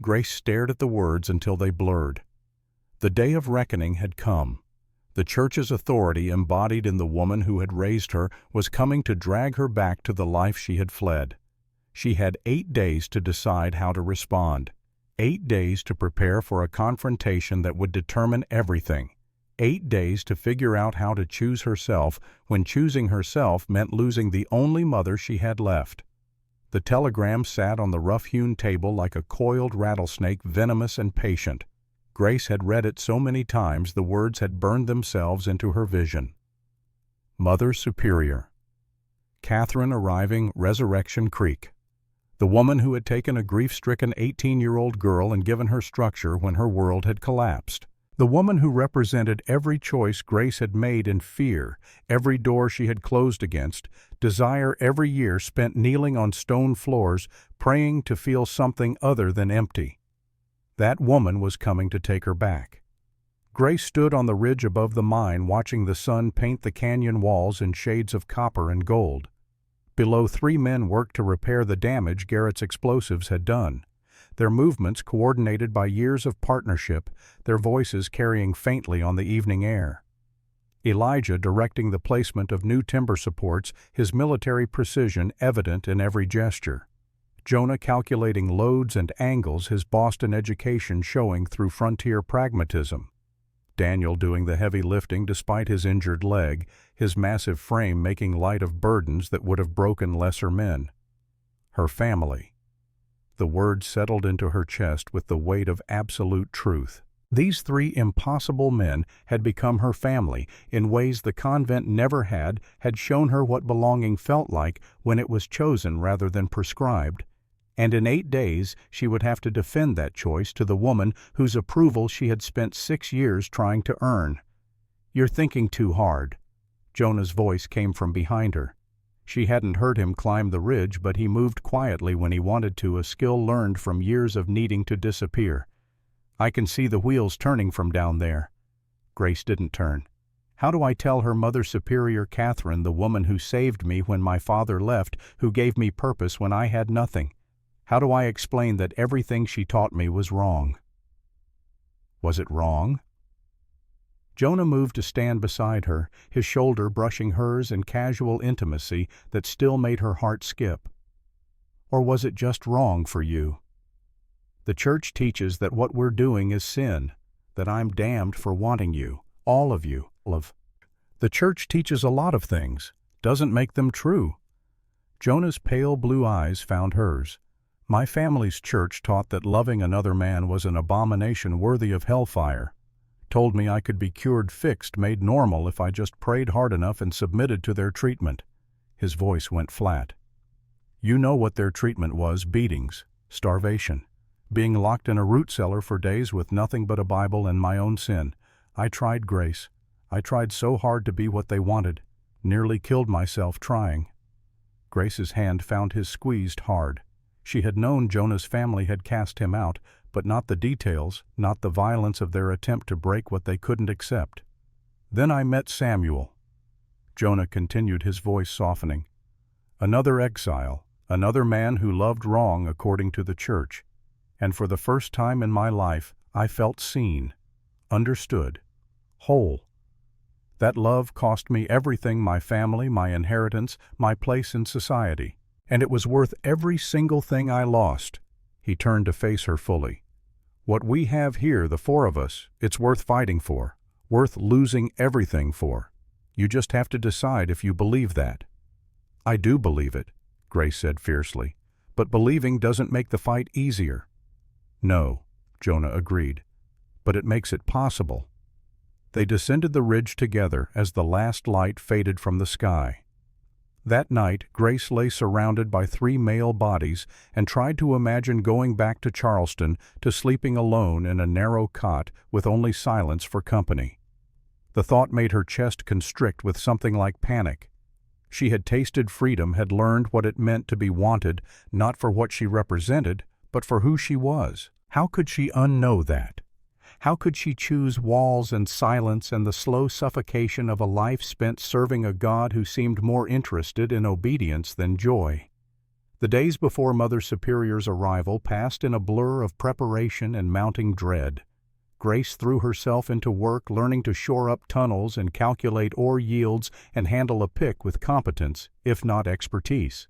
S1: Grace stared at the words until they blurred. The day of reckoning had come. The church's authority, embodied in the woman who had raised her, was coming to drag her back to the life she had fled. She had 8 days to decide how to respond. 8 days to prepare for a confrontation that would determine everything. 8 days to figure out how to choose herself when choosing herself meant losing the only mother she had left. The telegram sat on the rough-hewn table like a coiled rattlesnake, venomous and patient. Grace had read it so many times the words had burned themselves into her vision. Mother Superior. Catherine arriving Resurrection Creek. The woman who had taken a grief-stricken 18-year-old girl and given her structure when her world had collapsed. The woman who represented every choice Grace had made in fear, every door she had closed against, desire every year spent kneeling on stone floors, praying to feel something other than empty. That woman was coming to take her back. Grace stood on the ridge above the mine watching the sun paint the canyon walls in shades of copper and gold. Below, 3 men worked to repair the damage Garrett's explosives had done, their movements coordinated by years of partnership, their voices carrying faintly on the evening air. Elijah directing the placement of new timber supports, his military precision evident in every gesture. Jonah calculating loads and angles, his Boston education showing through frontier pragmatism. Daniel doing the heavy lifting despite his injured leg, his massive frame making light of burdens that would have broken lesser men. Her family. The words settled into her chest with the weight of absolute truth. These 3 impossible men had become her family in ways the convent never had shown her what belonging felt like when it was chosen rather than prescribed. And in 8 days she would have to defend that choice to the woman whose approval she had spent 6 years trying to earn. "You're thinking too hard." Jonah's voice came from behind her. She hadn't heard him climb the ridge, but he moved quietly when he wanted to, a skill learned from years of needing to disappear. "I can see the wheels turning from down there." Grace didn't turn. How do I tell her Mother Superior Catherine, the woman who saved me when my father left, who gave me purpose when I had nothing? How do I explain that everything she taught me was wrong? Was it wrong? Jonah moved to stand beside her, his shoulder brushing hers in casual intimacy that still made her heart skip. Or was it just wrong for you? The church teaches that what we're doing is sin, that I'm damned for wanting you, all of you. The church teaches a lot of things, doesn't make them true. Jonah's pale blue eyes found hers. My family's church taught that loving another man was an abomination worthy of hellfire. Told me I could be cured, fixed, made normal if I just prayed hard enough and submitted to their treatment. His voice went flat. You know what their treatment was: beatings, starvation, being locked in a root cellar for days with nothing but a Bible and my own sin. I tried, Grace. I tried so hard to be what they wanted. Nearly killed myself trying. Grace's hand found his squeezed hard. She had known Jonah's family had cast him out, but not the details, not the violence of their attempt to break what they couldn't accept. Then I met Samuel. Jonah continued, his voice softening. Another exile, another man who loved wrong according to the church. And for the first time in my life, I felt seen, understood, whole. That love cost me everything: my family, my inheritance, my place in society. And it was worth every single thing I lost. He turned to face her fully. What we have here, the 4 of us, it's worth fighting for, worth losing everything for. You just have to decide if you believe that. I do believe it, Grace said fiercely, but believing doesn't make the fight easier. No, Jonah agreed, but it makes it possible. They descended the ridge together as the last light faded from the sky. That night, Grace lay surrounded by 3 male bodies and tried to imagine going back to Charleston, to sleeping alone in a narrow cot with only silence for company. The thought made her chest constrict with something like panic. She had tasted freedom, had learned what it meant to be wanted, not for what she represented, but for who she was. How could she unknow that? How could she choose walls and silence and the slow suffocation of a life spent serving a God who seemed more interested in obedience than joy? The days before Mother Superior's arrival passed in a blur of preparation and mounting dread. Grace threw herself into work learning to shore up tunnels and calculate ore yields and handle a pick with competence, if not expertise.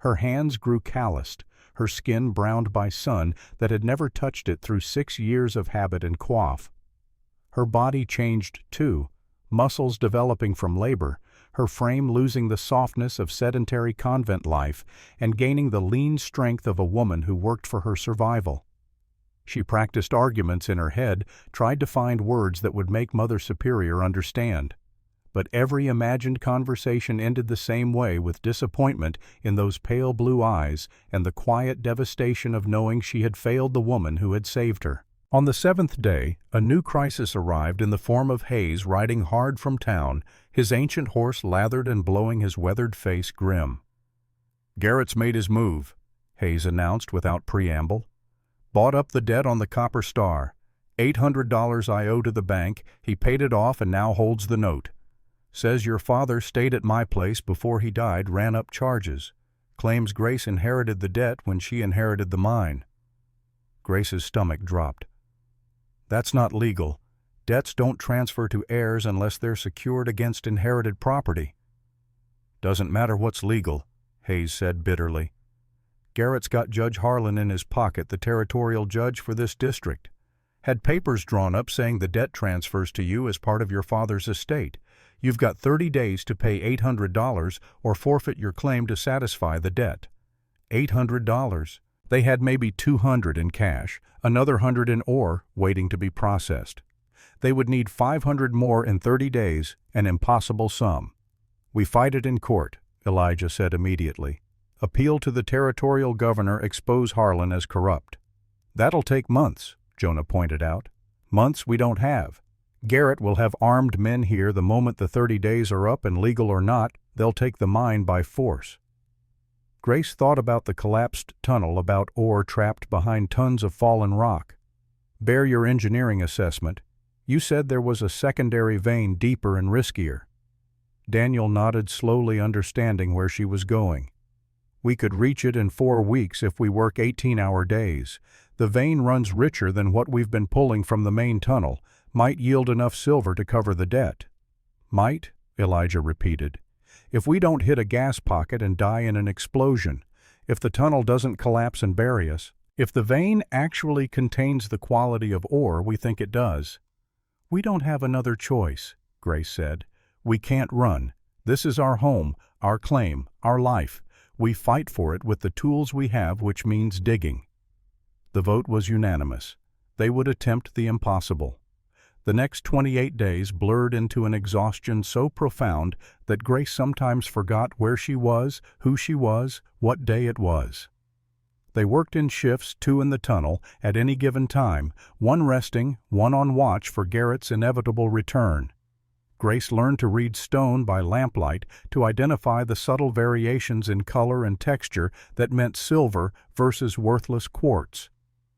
S1: Her hands grew calloused, her skin browned by sun that had never touched it through 6 years of habit and coif. Her body changed too, muscles developing from labor, her frame losing the softness of sedentary convent life and gaining the lean strength of a woman who worked for her survival. She practiced arguments in her head, tried to find words that would make Mother Superior understand. But every imagined conversation ended the same way, with disappointment in those pale blue eyes and the quiet devastation of knowing she had failed the woman who had saved her. On the 7th day, a new crisis arrived in the form of Hayes riding hard from town, his ancient horse lathered and blowing his weathered face grim. "Garrett's made his move," Hayes announced without preamble. "Bought up the debt on the Copper Star. $800 I owe to the bank, he paid it off and now holds the note. Says your father stayed at my place before he died, ran up charges. Claims Grace inherited the debt when she inherited the mine." Grace's stomach dropped. "That's not legal. Debts don't transfer to heirs unless they're secured against inherited property." "Doesn't matter what's legal," Hayes said bitterly. "Garrett's got Judge Harlan in his pocket, the territorial judge for this district. Had papers drawn up saying the debt transfers to you as part of your father's estate. You've got 30 days to pay $800 or forfeit your claim to satisfy the debt." $800. They had maybe $200 in cash, another $100 in ore waiting to be processed. They would need $500 more in 30 days, an impossible sum. "We fight it in court," Elijah said immediately. "Appeal to the territorial governor, expose Harlan as corrupt." "That'll take months," Jonah pointed out. "Months we don't have. Garrett will have armed men here the moment the 30 days are up, and legal or not, they'll take the mine by force." Grace thought about the collapsed tunnel, about ore trapped behind tons of fallen rock. "Bear your engineering assessment. You said there was a secondary vein deeper and riskier." Daniel nodded slowly, understanding where she was going. "We could reach it in 4 weeks if we work 18-hour days. The vein runs richer than what we've been pulling from the main tunnel, might yield enough silver to cover the debt." "Might?" Elijah repeated. "If we don't hit a gas pocket and die in an explosion, if the tunnel doesn't collapse and bury us, if the vein actually contains the quality of ore we think it does." "We don't have another choice," Grace said. "We can't run. This is our home, our claim, our life. We fight for it with the tools we have, which means digging." The vote was unanimous. They would attempt the impossible. The next 28 days blurred into an exhaustion so profound that Grace sometimes forgot where she was, who she was, what day it was. They worked in shifts, 2 in the tunnel, at any given time, one resting, one on watch for Garrett's inevitable return. Grace learned to read stone by lamplight, to identify the subtle variations in color and texture that meant silver versus worthless quartz.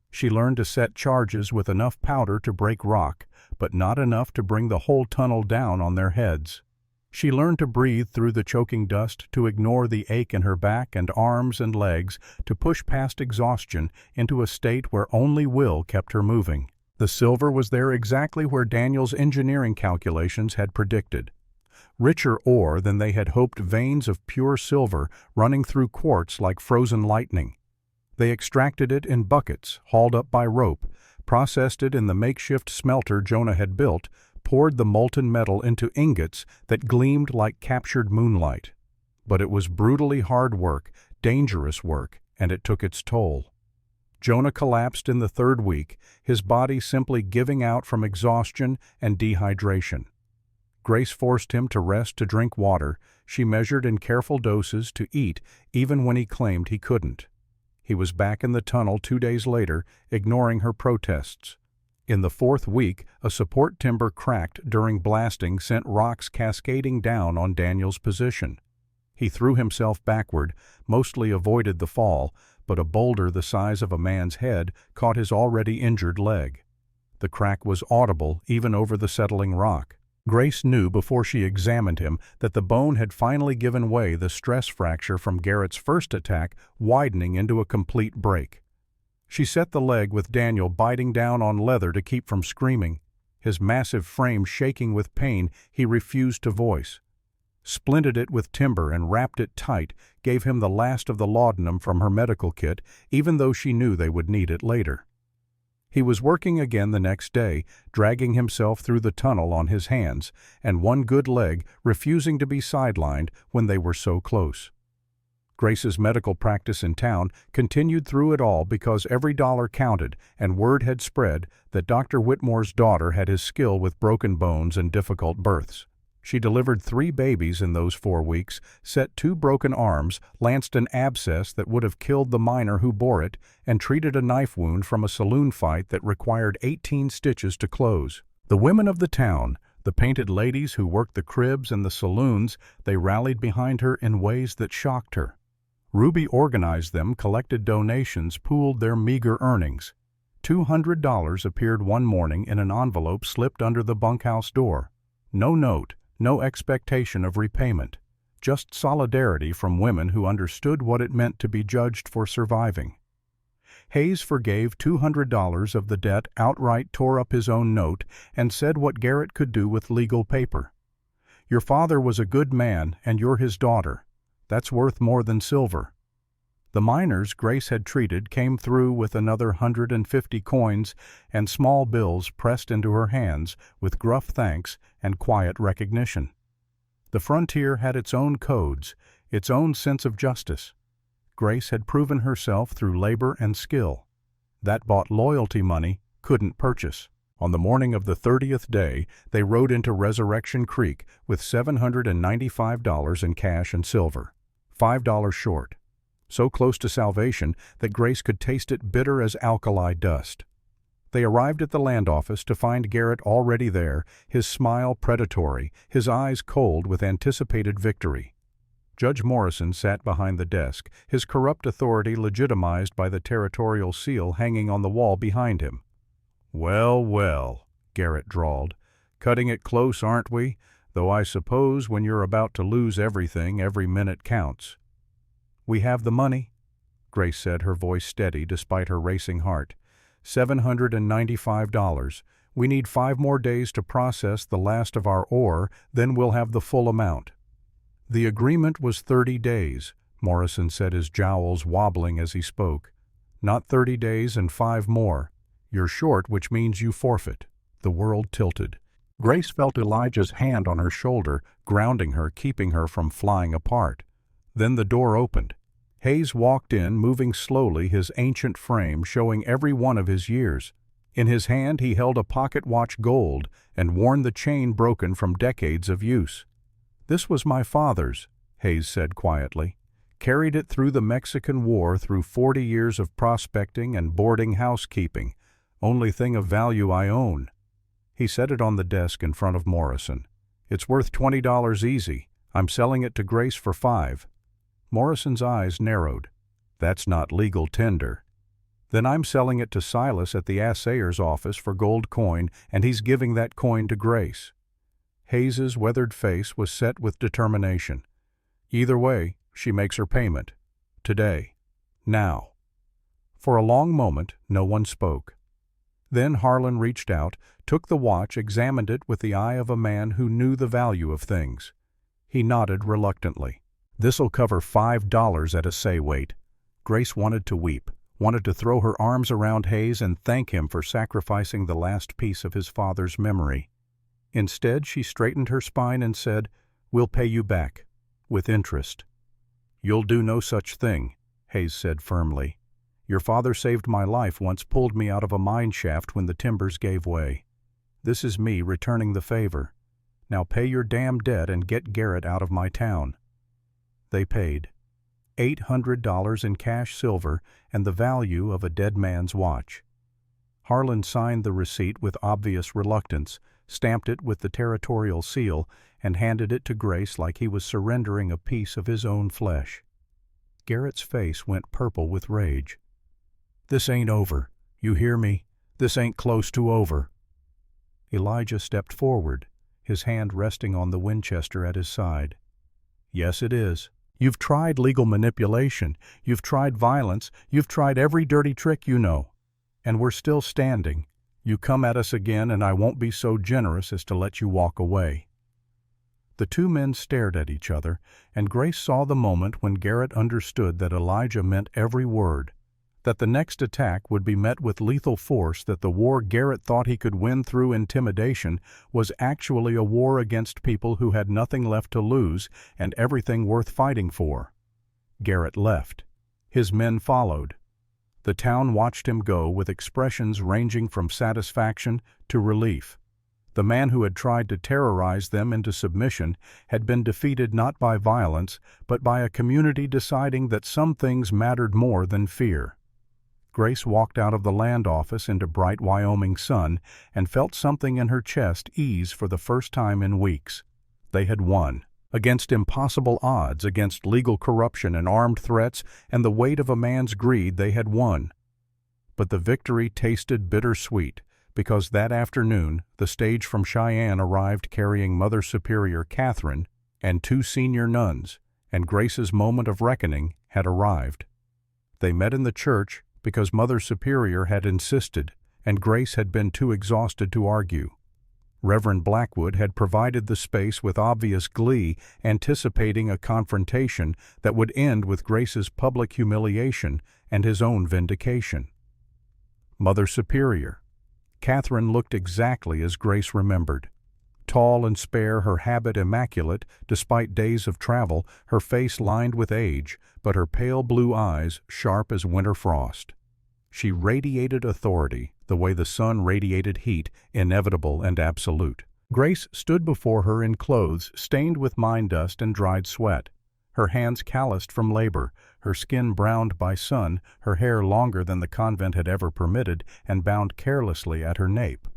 S1: She learned to set charges with enough powder to break rock, but not enough to bring the whole tunnel down on their heads. She learned to breathe through the choking dust, to ignore the ache in her back and arms and legs, to push past exhaustion into a state where only will kept her moving. The silver was there exactly where Daniel's engineering calculations had predicted. Richer ore than they had hoped, veins of pure silver running through quartz like frozen lightning. They extracted it in buckets, hauled up by rope, processed it in the makeshift smelter Jonah had built, poured the molten metal into ingots that gleamed like captured moonlight. But it was brutally hard work, dangerous work, and it took its toll. Jonah collapsed in the 3rd week, his body simply giving out from exhaustion and dehydration. Grace forced him to rest, to drink water. She measured in careful doses, to eat, even when he claimed he couldn't. He was back in the tunnel 2 days later, ignoring her protests. In the 4th week, a support timber cracked during blasting sent rocks cascading down on Daniel's position. He threw himself backward, mostly avoided the fall, but a boulder the size of a man's head caught his already injured leg. The crack was audible even over the settling rock. Grace knew before she examined him that the bone had finally given way, the stress fracture from Garrett's first attack widening into a complete break. She set the leg with Daniel biting down on leather to keep from screaming. His massive frame shaking with pain, he refused to voice. Splinted it with timber and wrapped it tight, gave him the last of the laudanum from her medical kit, even though she knew they would need it later. He was working again the next day, dragging himself through the tunnel on his hands, and one good leg refusing to be sidelined when they were so close. Grace's medical practice in town continued through it all because every dollar counted, and word had spread that Dr. Whitmore's daughter had his skill with broken bones and difficult births. She delivered 3 babies in those 4 weeks, set 2 broken arms, lanced an abscess that would have killed the miner who bore it, and treated a knife wound from a saloon fight that required 18 stitches to close. The women of the town, the painted ladies who worked the cribs and the saloons, they rallied behind her in ways that shocked her. Ruby organized them, collected donations, pooled their meager earnings. $200 appeared one morning in an envelope slipped under the bunkhouse door. No note. No expectation of repayment, just solidarity from women who understood what it meant to be judged for surviving. Hayes forgave $200 of the debt, outright tore up his own note, and said what Garrett could do with legal paper. "Your father was a good man, and you're his daughter. That's worth more than silver." The miners Grace had treated came through with another 150 coins and small bills pressed into her hands with gruff thanks and quiet recognition. The frontier had its own codes, its own sense of justice. Grace had proven herself through labor and skill. That bought loyalty money couldn't purchase. On the morning of the 30th day, they rode into Resurrection Creek with $795 in cash and silver, $5 short. So close to salvation that Grace could taste it bitter as alkali dust. They arrived at the land office to find Garrett already there, his smile predatory, his eyes cold with anticipated victory. Judge Morrison sat behind the desk, his corrupt authority legitimized by the territorial seal hanging on the wall behind him. "Well, well," Garrett drawled, "cutting it close, aren't we? Though I suppose when you're about to lose everything, every minute counts." "We have the money," Grace said, her voice steady despite her racing heart. $795. We need 5 more days to process the last of our ore, then we'll have the full amount. The agreement was 30 days, Morrison said, his jowls wobbling as he spoke. Not 30 days and 5 more. You're short, which means you forfeit. The world tilted. Grace felt Elijah's hand on her shoulder, grounding her, keeping her from flying apart. Then the door opened. Hayes walked in, moving slowly, his ancient frame showing every one of his years. In his hand he held a pocket watch gold, and worn the chain broken from decades of use. "This was my father's," Hayes said quietly. "Carried it through the Mexican War, through 40 years of prospecting and boarding housekeeping. Only thing of value I own." He set it on the desk in front of Morrison. "It's worth $20 easy. I'm selling it to Grace for 5. Morrison's eyes narrowed. "That's not legal tender." "Then I'm selling it to Silas at the assayer's office for gold coin, and he's giving that coin to Grace." Hayes's weathered face was set with determination. "Either way, she makes her payment. Today. Now." For a long moment, no one spoke. Then Harlan reached out, took the watch, examined it with the eye of a man who knew the value of things. He nodded reluctantly. "This'll cover $5 at assay weight." Grace wanted to weep, wanted to throw her arms around Hayes and thank him for sacrificing the last piece of his father's memory. Instead, she straightened her spine and said, "We'll pay you back, with interest." "You'll do no such thing," Hayes said firmly. "Your father saved my life once, pulled me out of a mine shaft when the timbers gave way. This is me returning the favor. Now pay your damn debt and get Garrett out of my town." They paid. $800 in cash silver and the value of a dead man's watch. Harlan signed the receipt with obvious reluctance, stamped it with the territorial seal, and handed it to Grace like he was surrendering a piece of his own flesh. Garrett's face went purple with rage. "This ain't over. You hear me? This ain't close to over." Elijah stepped forward, his hand resting on the Winchester at his side. "Yes, it is. You've tried legal manipulation, you've tried violence, you've tried every dirty trick you know. And we're still standing. You come at us again and I won't be so generous as to let you walk away." The two men stared at each other, and Grace saw the moment when Garrett understood that Elijah meant every word, that the next attack would be met with lethal force, that the war Garrett thought he could win through intimidation was actually a war against people who had nothing left to lose and everything worth fighting for. Garrett left. His men followed. The town watched him go with expressions ranging from satisfaction to relief. The man who had tried to terrorize them into submission had been defeated not by violence, but by a community deciding that some things mattered more than fear. Grace walked out of the land office into bright Wyoming sun and felt something in her chest ease for the first time in weeks. They had won. Against impossible odds, against legal corruption and armed threats and the weight of a man's greed, they had won. But the victory tasted bittersweet, because that afternoon the stage from Cheyenne arrived carrying Mother Superior Catherine and two senior nuns, and Grace's moment of reckoning had arrived. They met in the church because Mother Superior had insisted, and Grace had been too exhausted to argue. Reverend Blackwood had provided the space with obvious glee, anticipating a confrontation that would end with Grace's public humiliation and his own vindication. Mother Superior. Catherine looked exactly as Grace remembered. Tall and spare, her habit immaculate, despite days of travel, her face lined with age, but her pale blue eyes sharp as winter frost. She radiated authority, the way the sun radiated heat, inevitable and absolute. Grace stood before her in clothes stained with mine dust and dried sweat, her hands calloused from labor, her skin browned by sun, her hair longer than the convent had ever permitted and bound carelessly at her nape.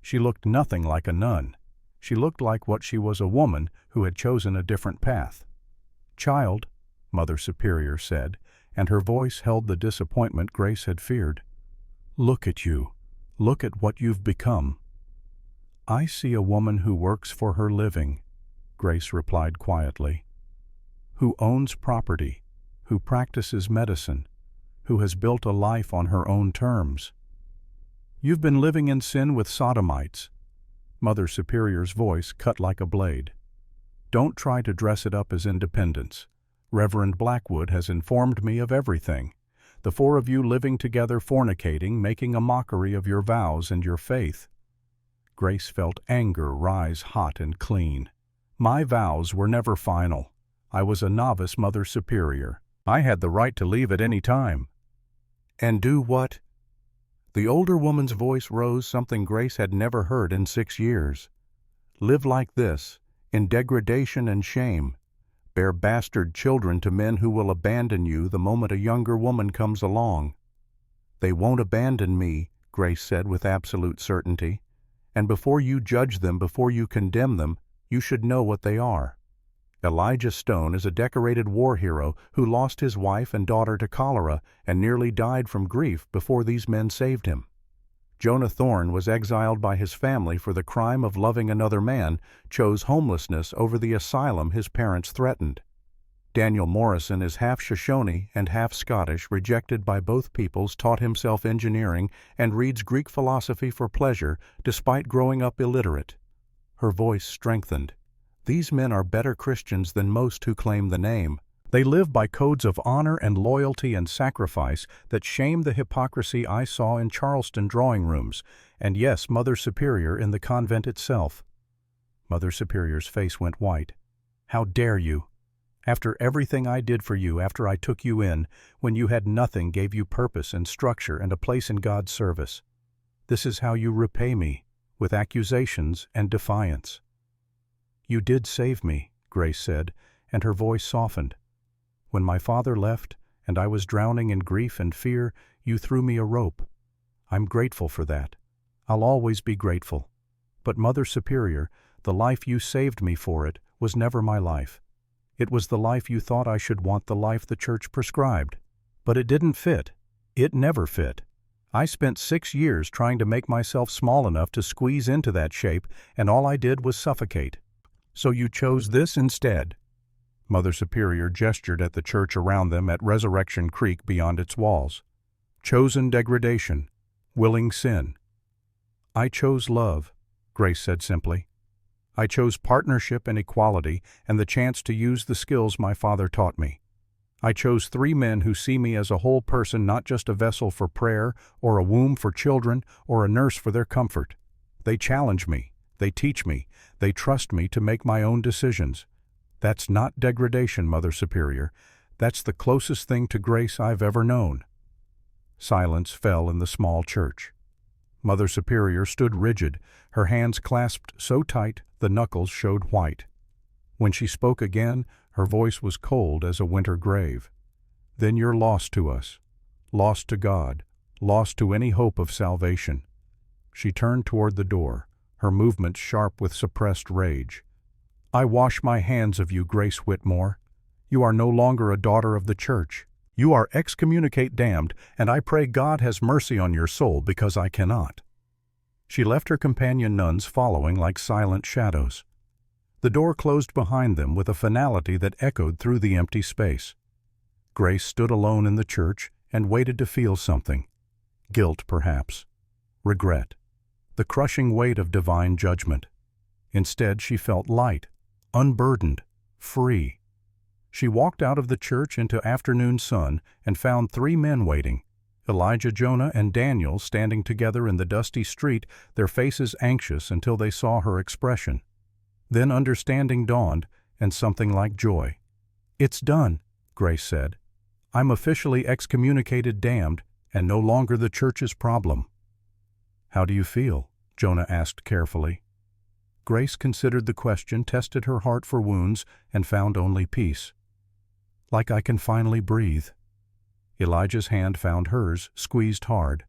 S1: She looked nothing like a nun. She looked like what she was, a woman who had chosen a different path. "Child," Mother Superior said, and her voice held the disappointment Grace had feared. "Look at you. Look at what you've become." "I see a woman who works for her living," Grace replied quietly, "who owns property, who practices medicine, who has built a life on her own terms. You've been living in sin with sodomites." Mother Superior's voice cut like a blade. "Don't try to dress it up as independence. Reverend Blackwood has informed me of everything. The four of you living together fornicating, making a mockery of your vows and your faith." Grace felt anger rise hot and clean. "My vows were never final. I was a novice Mother Superior. I had the right to leave at any time." "And do what?" The older woman's voice rose, something Grace had never heard in 6 years. "Live like this, in degradation and shame. Bear bastard children to men who will abandon you the moment a younger woman comes along." "They won't abandon me," Grace said with absolute certainty. "And before you judge them, before you condemn them, you should know what they are. Elijah Stone is a decorated war hero who lost his wife and daughter to cholera and nearly died from grief before these men saved him. Jonah Thorne was exiled by his family for the crime of loving another man, chose homelessness over the asylum his parents threatened. Daniel Morrison is half Shoshone and half Scottish, rejected by both peoples, taught himself engineering, and reads Greek philosophy for pleasure, despite growing up illiterate." Her voice strengthened. "These men are better Christians than most who claim the name. They live by codes of honor and loyalty and sacrifice that shame the hypocrisy I saw in Charleston drawing rooms, and yes, Mother Superior, in the convent itself." Mother Superior's face went white. "How dare you? After everything I did for you, after I took you in, when you had nothing, gave you purpose and structure and a place in God's service. This is how you repay me, with accusations and defiance." "You did save me," Grace said, and her voice softened. "When my father left, and I was drowning in grief and fear, you threw me a rope. I'm grateful for that. I'll always be grateful. But Mother Superior, the life you saved me for it was never my life. It was the life you thought I should want, the life the church prescribed. But it didn't fit. It never fit. I spent 6 years trying to make myself small enough to squeeze into that shape, and all I did was suffocate. So you chose this instead." Mother Superior gestured at the church around them at Resurrection Creek beyond its walls. Chosen degradation, willing sin. I chose love, Grace said simply. I chose partnership and equality and the chance to use the skills my father taught me. I chose 3 men who see me as a whole person, not just a vessel for prayer, or a womb for children, or a nurse for their comfort. They challenge me, they teach me, they trust me to make my own decisions. That's not degradation, Mother Superior. That's the closest thing to grace I've ever known. Silence fell in the small church. Mother Superior stood rigid, her hands clasped so tight the knuckles showed white. When she spoke again, her voice was cold as a winter grave. Then you're lost to us, lost to God, lost to any hope of salvation. She turned toward the door, her movements sharp with suppressed rage. I wash my hands of you, Grace Whitmore. You are no longer a daughter of the church. You are excommunicate damned, and I pray God has mercy on your soul because I cannot. She left her companion nuns following like silent shadows. The door closed behind them with a finality that echoed through the empty space. Grace stood alone in the church and waited to feel something. Guilt, perhaps. Regret. The crushing weight of divine judgment. Instead, she felt light, unburdened, free. She walked out of the church into afternoon sun and found 3 men waiting. Elijah, Jonah, and Daniel standing together in the dusty street, their faces anxious until they saw her expression. Then understanding dawned, and something like joy. It's done, Grace said. I'm officially excommunicated damned, and no longer the church's problem. How do you feel? Jonah asked carefully. Grace considered the question, tested her heart for wounds, and found only peace. Like I can finally breathe. Elijah's hand found hers, squeezed hard.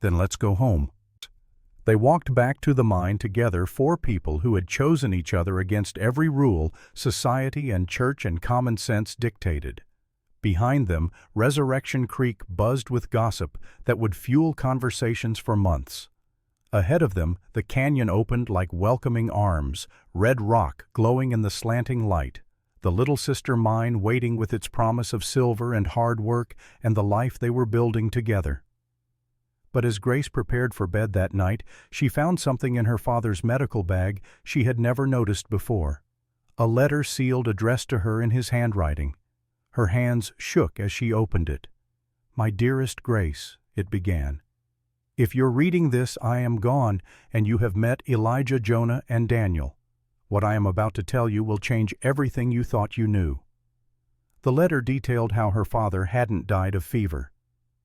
S1: Then let's go home. They walked back to the mine together, 4 people who had chosen each other against every rule society and church and common sense dictated. Behind them, Resurrection Creek buzzed with gossip that would fuel conversations for months. Ahead of them, the canyon opened like welcoming arms, red rock glowing in the slanting light, the Little Sister mine waiting with its promise of silver and hard work and the life they were building together. But as Grace prepared for bed that night, she found something in her father's medical bag she had never noticed before. A letter sealed addressed to her in his handwriting. Her hands shook as she opened it. My dearest Grace, it began. If you're reading this, I am gone, and you have met Elijah, Jonah, and Daniel. What I am about to tell you will change everything you thought you knew. The letter detailed how her father hadn't died of fever.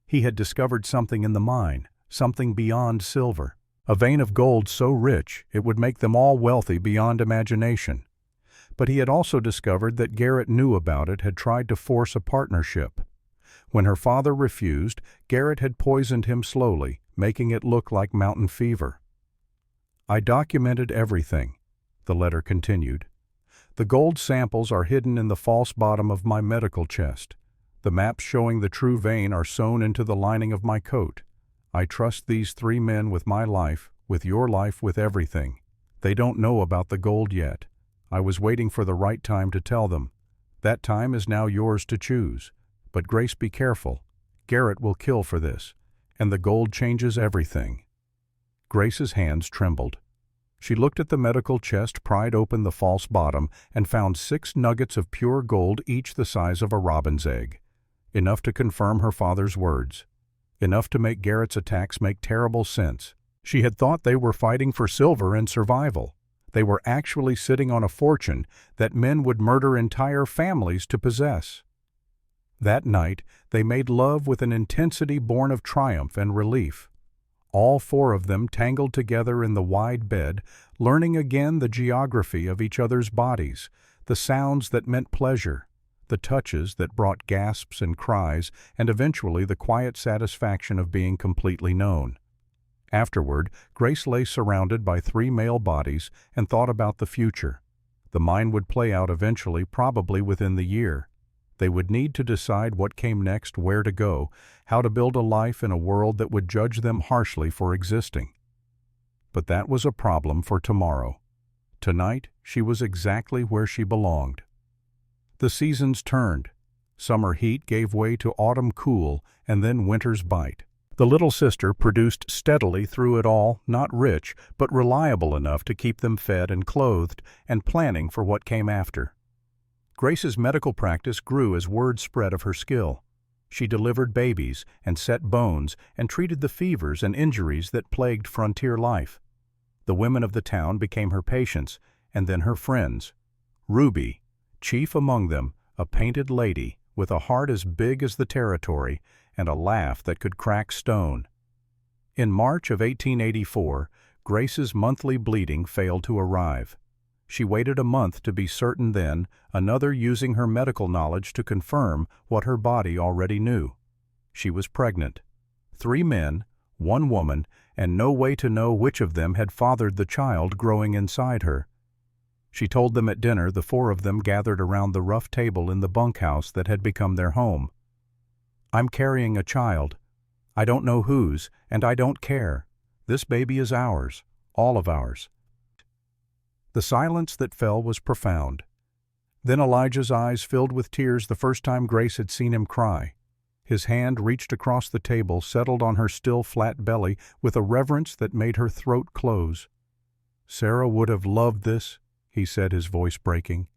S1: He had discovered something in the mine, something beyond silver, a vein of gold so rich it would make them all wealthy beyond imagination. But he had also discovered that Garrett knew about it, had tried to force a partnership. When her father refused, Garrett had poisoned him slowly, making it look like mountain fever. I documented everything, the letter continued. The gold samples are hidden in the false bottom of my medical chest. The maps showing the true vein are sewn into the lining of my coat. I trust these 3 men with my life, with your life, with everything. They don't know about the gold yet. I was waiting for the right time to tell them. That time is now yours to choose. But Grace, be careful. Garrett will kill for this, and the gold changes everything. Grace's hands trembled. She looked at the medical chest, pried open the false bottom, and found 6 nuggets of pure gold, each the size of a robin's egg. Enough to confirm her father's words. Enough to make Garrett's attacks make terrible sense. She had thought they were fighting for silver and survival. They were actually sitting on a fortune that men would murder entire families to possess. That night, they made love with an intensity born of triumph and relief. All 4 of them tangled together in the wide bed, learning again the geography of each other's bodies, the sounds that meant pleasure, the touches that brought gasps and cries, and eventually the quiet satisfaction of being completely known. Afterward, Grace lay surrounded by 3 male bodies and thought about the future. The mine would play out eventually, probably within the year. They would need to decide what came next, where to go, how to build a life in a world that would judge them harshly for existing. But that was a problem for tomorrow. Tonight, she was exactly where she belonged. The seasons turned. Summer heat gave way to autumn cool, and then winter's bite. The little sister produced steadily through it all, not rich, but reliable enough to keep them fed and clothed, and planning for what came after. Grace's medical practice grew as word spread of her skill. She delivered babies and set bones and treated the fevers and injuries that plagued frontier life. The women of the town became her patients, and then her friends. Ruby, chief among them, a painted lady with a heart as big as the territory and a laugh that could crack stone. In March of 1884, Grace's monthly bleeding failed to arrive. She waited a month to be certain, then another using her medical knowledge to confirm what her body already knew. She was pregnant. 3 men, 1 woman, and no way to know which of them had fathered the child growing inside her. She told them at dinner, the 4 of them gathered around the rough table in the bunkhouse that had become their home. "I'm carrying a child. I don't know whose, and I don't care. This baby is ours, all of ours." The silence that fell was profound. Then Elijah's eyes filled with tears the first time Grace had seen him cry. His hand reached across the table, settled on her still flat belly with a reverence that made her throat close. "Sarah would have loved this," he said, his voice breaking.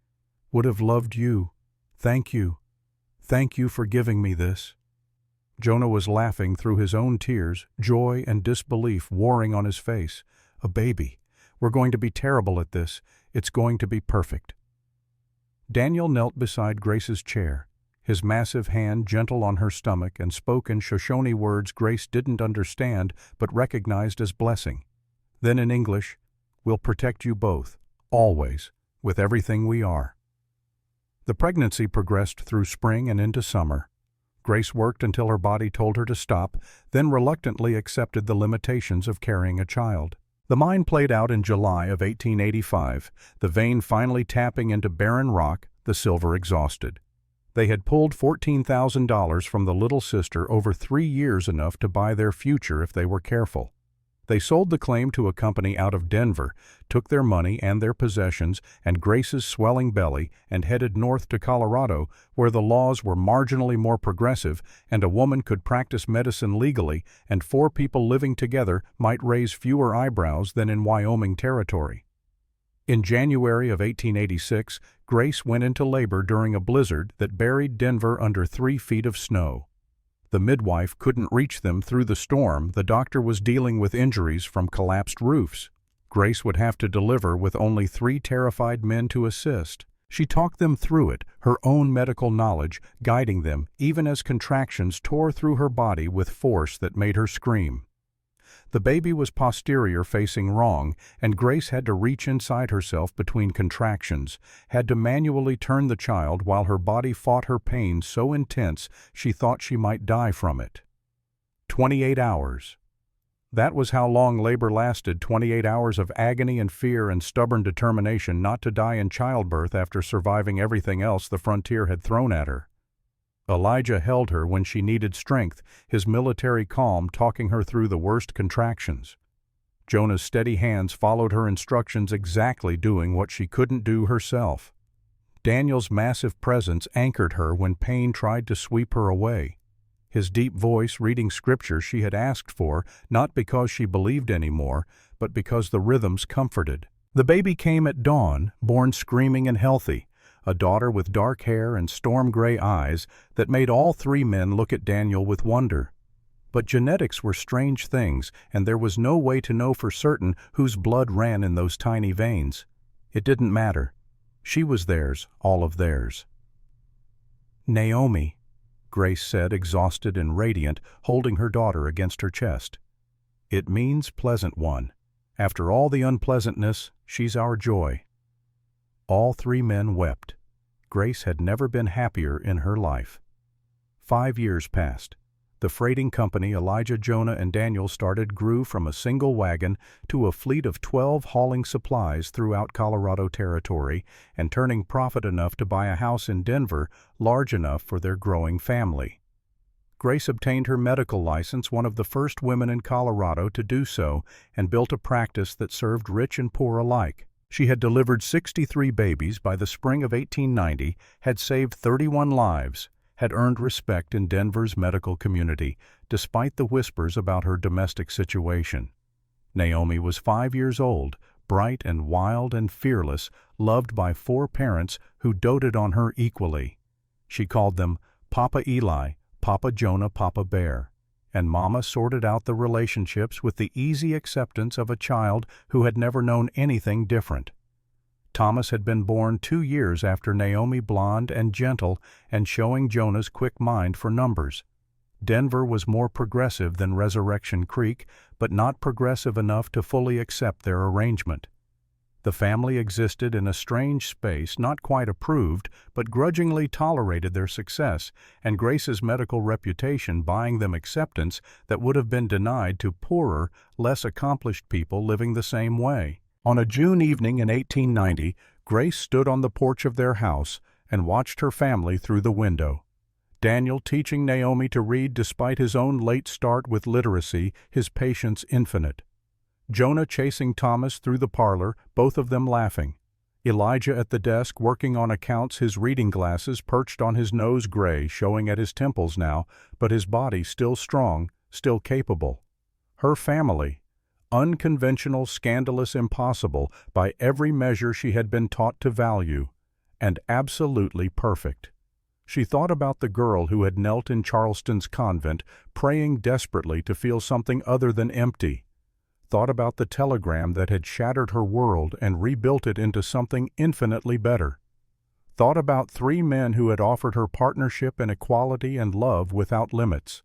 S1: "Would have loved you. Thank you. Thank you for giving me this." Jonah was laughing through his own tears, joy and disbelief warring on his face. "A baby. We're going to be terrible at this. It's going to be perfect." Daniel knelt beside Grace's chair, his massive hand gentle on her stomach, and spoke in Shoshone words Grace didn't understand but recognized as blessing. Then in English, "We'll protect you both, always, with everything we are." The pregnancy progressed through spring and into summer. Grace worked until her body told her to stop, then reluctantly accepted the limitations of carrying a child. The mine played out in July of 1885, the vein finally tapping into barren rock, the silver exhausted. They had pulled $14,000 from the little sister over 3 years, enough to buy their future if they were careful. They sold the claim to a company out of Denver, took their money and their possessions and Grace's swelling belly, and headed north to Colorado, where the laws were marginally more progressive and a woman could practice medicine legally, and 4 people living together might raise fewer eyebrows than in Wyoming territory. In January of 1886, Grace went into labor during a blizzard that buried Denver under 3 feet of snow. The midwife couldn't reach them through the storm. The doctor was dealing with injuries from collapsed roofs. Grace would have to deliver with only 3 terrified men to assist. She talked them through it, her own medical knowledge guiding them, even as contractions tore through her body with force that made her scream. The baby was posterior facing wrong, and Grace had to reach inside herself between contractions, had to manually turn the child while her body fought her pain so intense she thought she might die from it. 28 hours. That was how long labor lasted, 28 hours of agony and fear and stubborn determination not to die in childbirth after surviving everything else the frontier had thrown at her. Elijah held her when she needed strength, his military calm talking her through the worst contractions. Jonah's steady hands followed her instructions, exactly doing what she couldn't do herself. Daniel's massive presence anchored her when pain tried to sweep her away. His deep voice reading scripture she had asked for, not because she believed anymore, but because the rhythms comforted. The baby came at dawn, born screaming and healthy, a daughter with dark hair and storm-gray eyes that made all 3 men look at Daniel with wonder. But genetics were strange things, and there was no way to know for certain whose blood ran in those tiny veins. It didn't matter. She was theirs, all of theirs. "Naomi," Grace said, exhausted and radiant, holding her daughter against her chest. "It means pleasant one. After all the unpleasantness, she's our joy." All 3 men wept. Grace had never been happier in her life. 5 years passed. The freighting company Elijah, Jonah, and Daniel started grew from a single wagon to a fleet of 12 hauling supplies throughout Colorado territory and turning profit enough to buy a house in Denver large enough for their growing family. Grace obtained her medical license, one of the first women in Colorado to do so, and built a practice that served rich and poor alike. She had delivered 63 babies by the spring of 1890, had saved 31 lives, had earned respect in Denver's medical community, despite the whispers about her domestic situation. Naomi was 5 years old, bright and wild and fearless, loved by 4 parents who doted on her equally. She called them Papa Eli, Papa Jonah, Papa Bear, and Mama sorted out the relationships with the easy acceptance of a child who had never known anything different. Thomas had been born 2 years after Naomi, blonde and gentle and showing Jonah's quick mind for numbers. Denver was more progressive than Resurrection Creek, but not progressive enough to fully accept their arrangement. The family existed in a strange space, not quite approved, but grudgingly tolerated their success, and Grace's medical reputation buying them acceptance that would have been denied to poorer, less accomplished people living the same way. On a June evening in 1890, Grace stood on the porch of their house and watched her family through the window. Daniel teaching Naomi to read despite his own late start with literacy, his patience infinite. Jonah chasing Thomas through the parlor, both of them laughing. Elijah at the desk working on accounts, his reading glasses perched on his nose, gray, showing at his temples now, but his body still strong, still capable. Her family, unconventional, scandalous, impossible by every measure she had been taught to value, and absolutely perfect. She thought about the girl who had knelt in Charleston's convent, praying desperately to feel something other than empty. Thought about the telegram that had shattered her world and rebuilt it into something infinitely better. Thought about 3 men who had offered her partnership and equality and love without limits.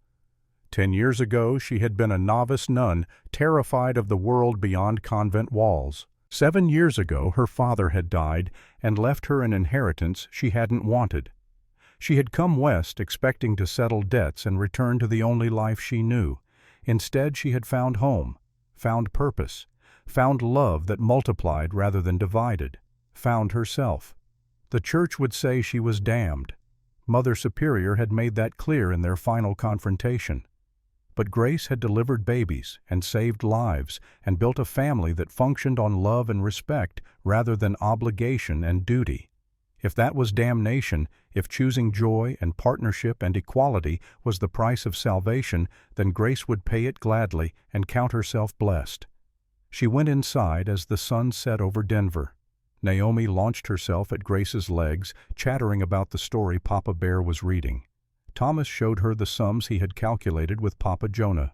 S1: 10 years ago she had been a novice nun, terrified of the world beyond convent walls. 7 years ago her father had died and left her an inheritance she hadn't wanted. She had come west expecting to settle debts and return to the only life she knew. Instead she had found home, found purpose, found love that multiplied rather than divided, found herself. The church would say she was damned. Mother Superior had made that clear in their final confrontation. But Grace had delivered babies and saved lives and built a family that functioned on love and respect rather than obligation and duty. If that was damnation, if choosing joy and partnership and equality was the price of salvation, then Grace would pay it gladly and count herself blessed. She went inside as the sun set over Denver. Naomi launched herself at Grace's legs, chattering about the story Papa Bear was reading. Thomas showed her the sums he had calculated with Papa Jonah.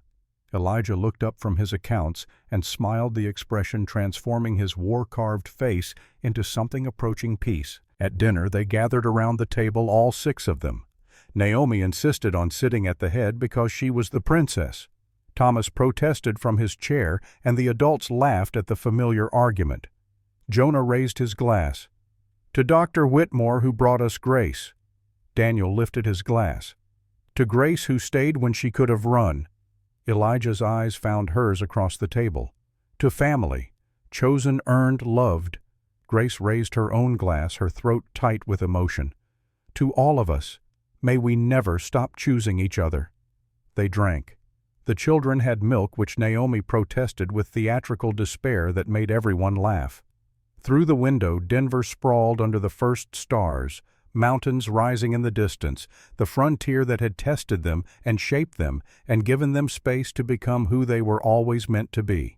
S1: Elijah looked up from his accounts and smiled, the expression transforming his war-carved face into something approaching peace. At dinner they gathered around the table, all 6 of them. Naomi insisted on sitting at the head because she was the princess. Thomas protested from his chair, and the adults laughed at the familiar argument. Jonah raised his glass. "To Dr. Whitmore, who brought us Grace." Daniel lifted his glass. "To Grace, who stayed when she could have run." Elijah's eyes found hers across the table. "To family, chosen, earned, loved." Grace raised her own glass, her throat tight with emotion. "To all of us, may we never stop choosing each other." They drank. The children had milk, which Naomi protested with theatrical despair that made everyone laugh. Through the window, Denver sprawled under the first stars, mountains rising in the distance, the frontier that had tested them and shaped them and given them space to become who they were always meant to be.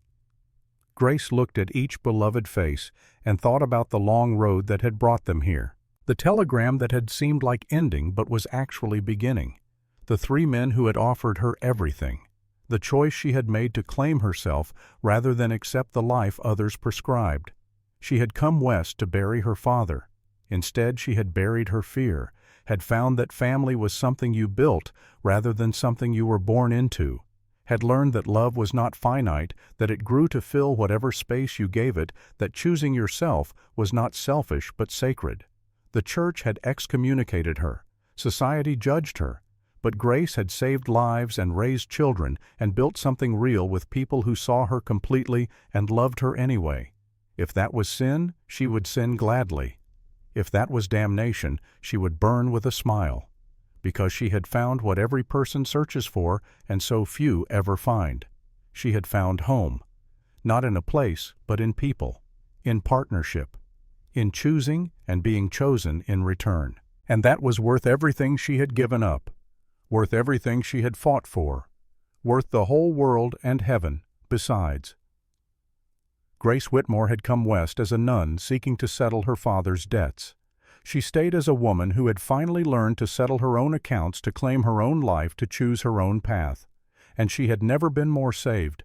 S1: Grace looked at each beloved face and thought about the long road that had brought them here. The telegram that had seemed like ending but was actually beginning. The 3 men who had offered her everything. The choice she had made to claim herself rather than accept the life others prescribed. She had come west to bury her father. Instead, she had buried her fear, had found that family was something you built rather than something you were born into, had learned that love was not finite, that it grew to fill whatever space you gave it, that choosing yourself was not selfish but sacred. The church had excommunicated her. Society judged her. But Grace had saved lives and raised children and built something real with people who saw her completely and loved her anyway. If that was sin, she would sin gladly. If that was damnation, she would burn with a smile. Because she had found what every person searches for and so few ever find. She had found home. Not in a place, but in people. in partnership, in choosing and being chosen in return. And that was worth everything she had given up, worth everything she had fought for, worth the whole world and heaven besides. Grace Whitmore had come west as a nun seeking to settle her father's debts. She stayed as a woman who had finally learned to settle her own accounts, to claim her own life, to choose her own path. And she had never been more saved,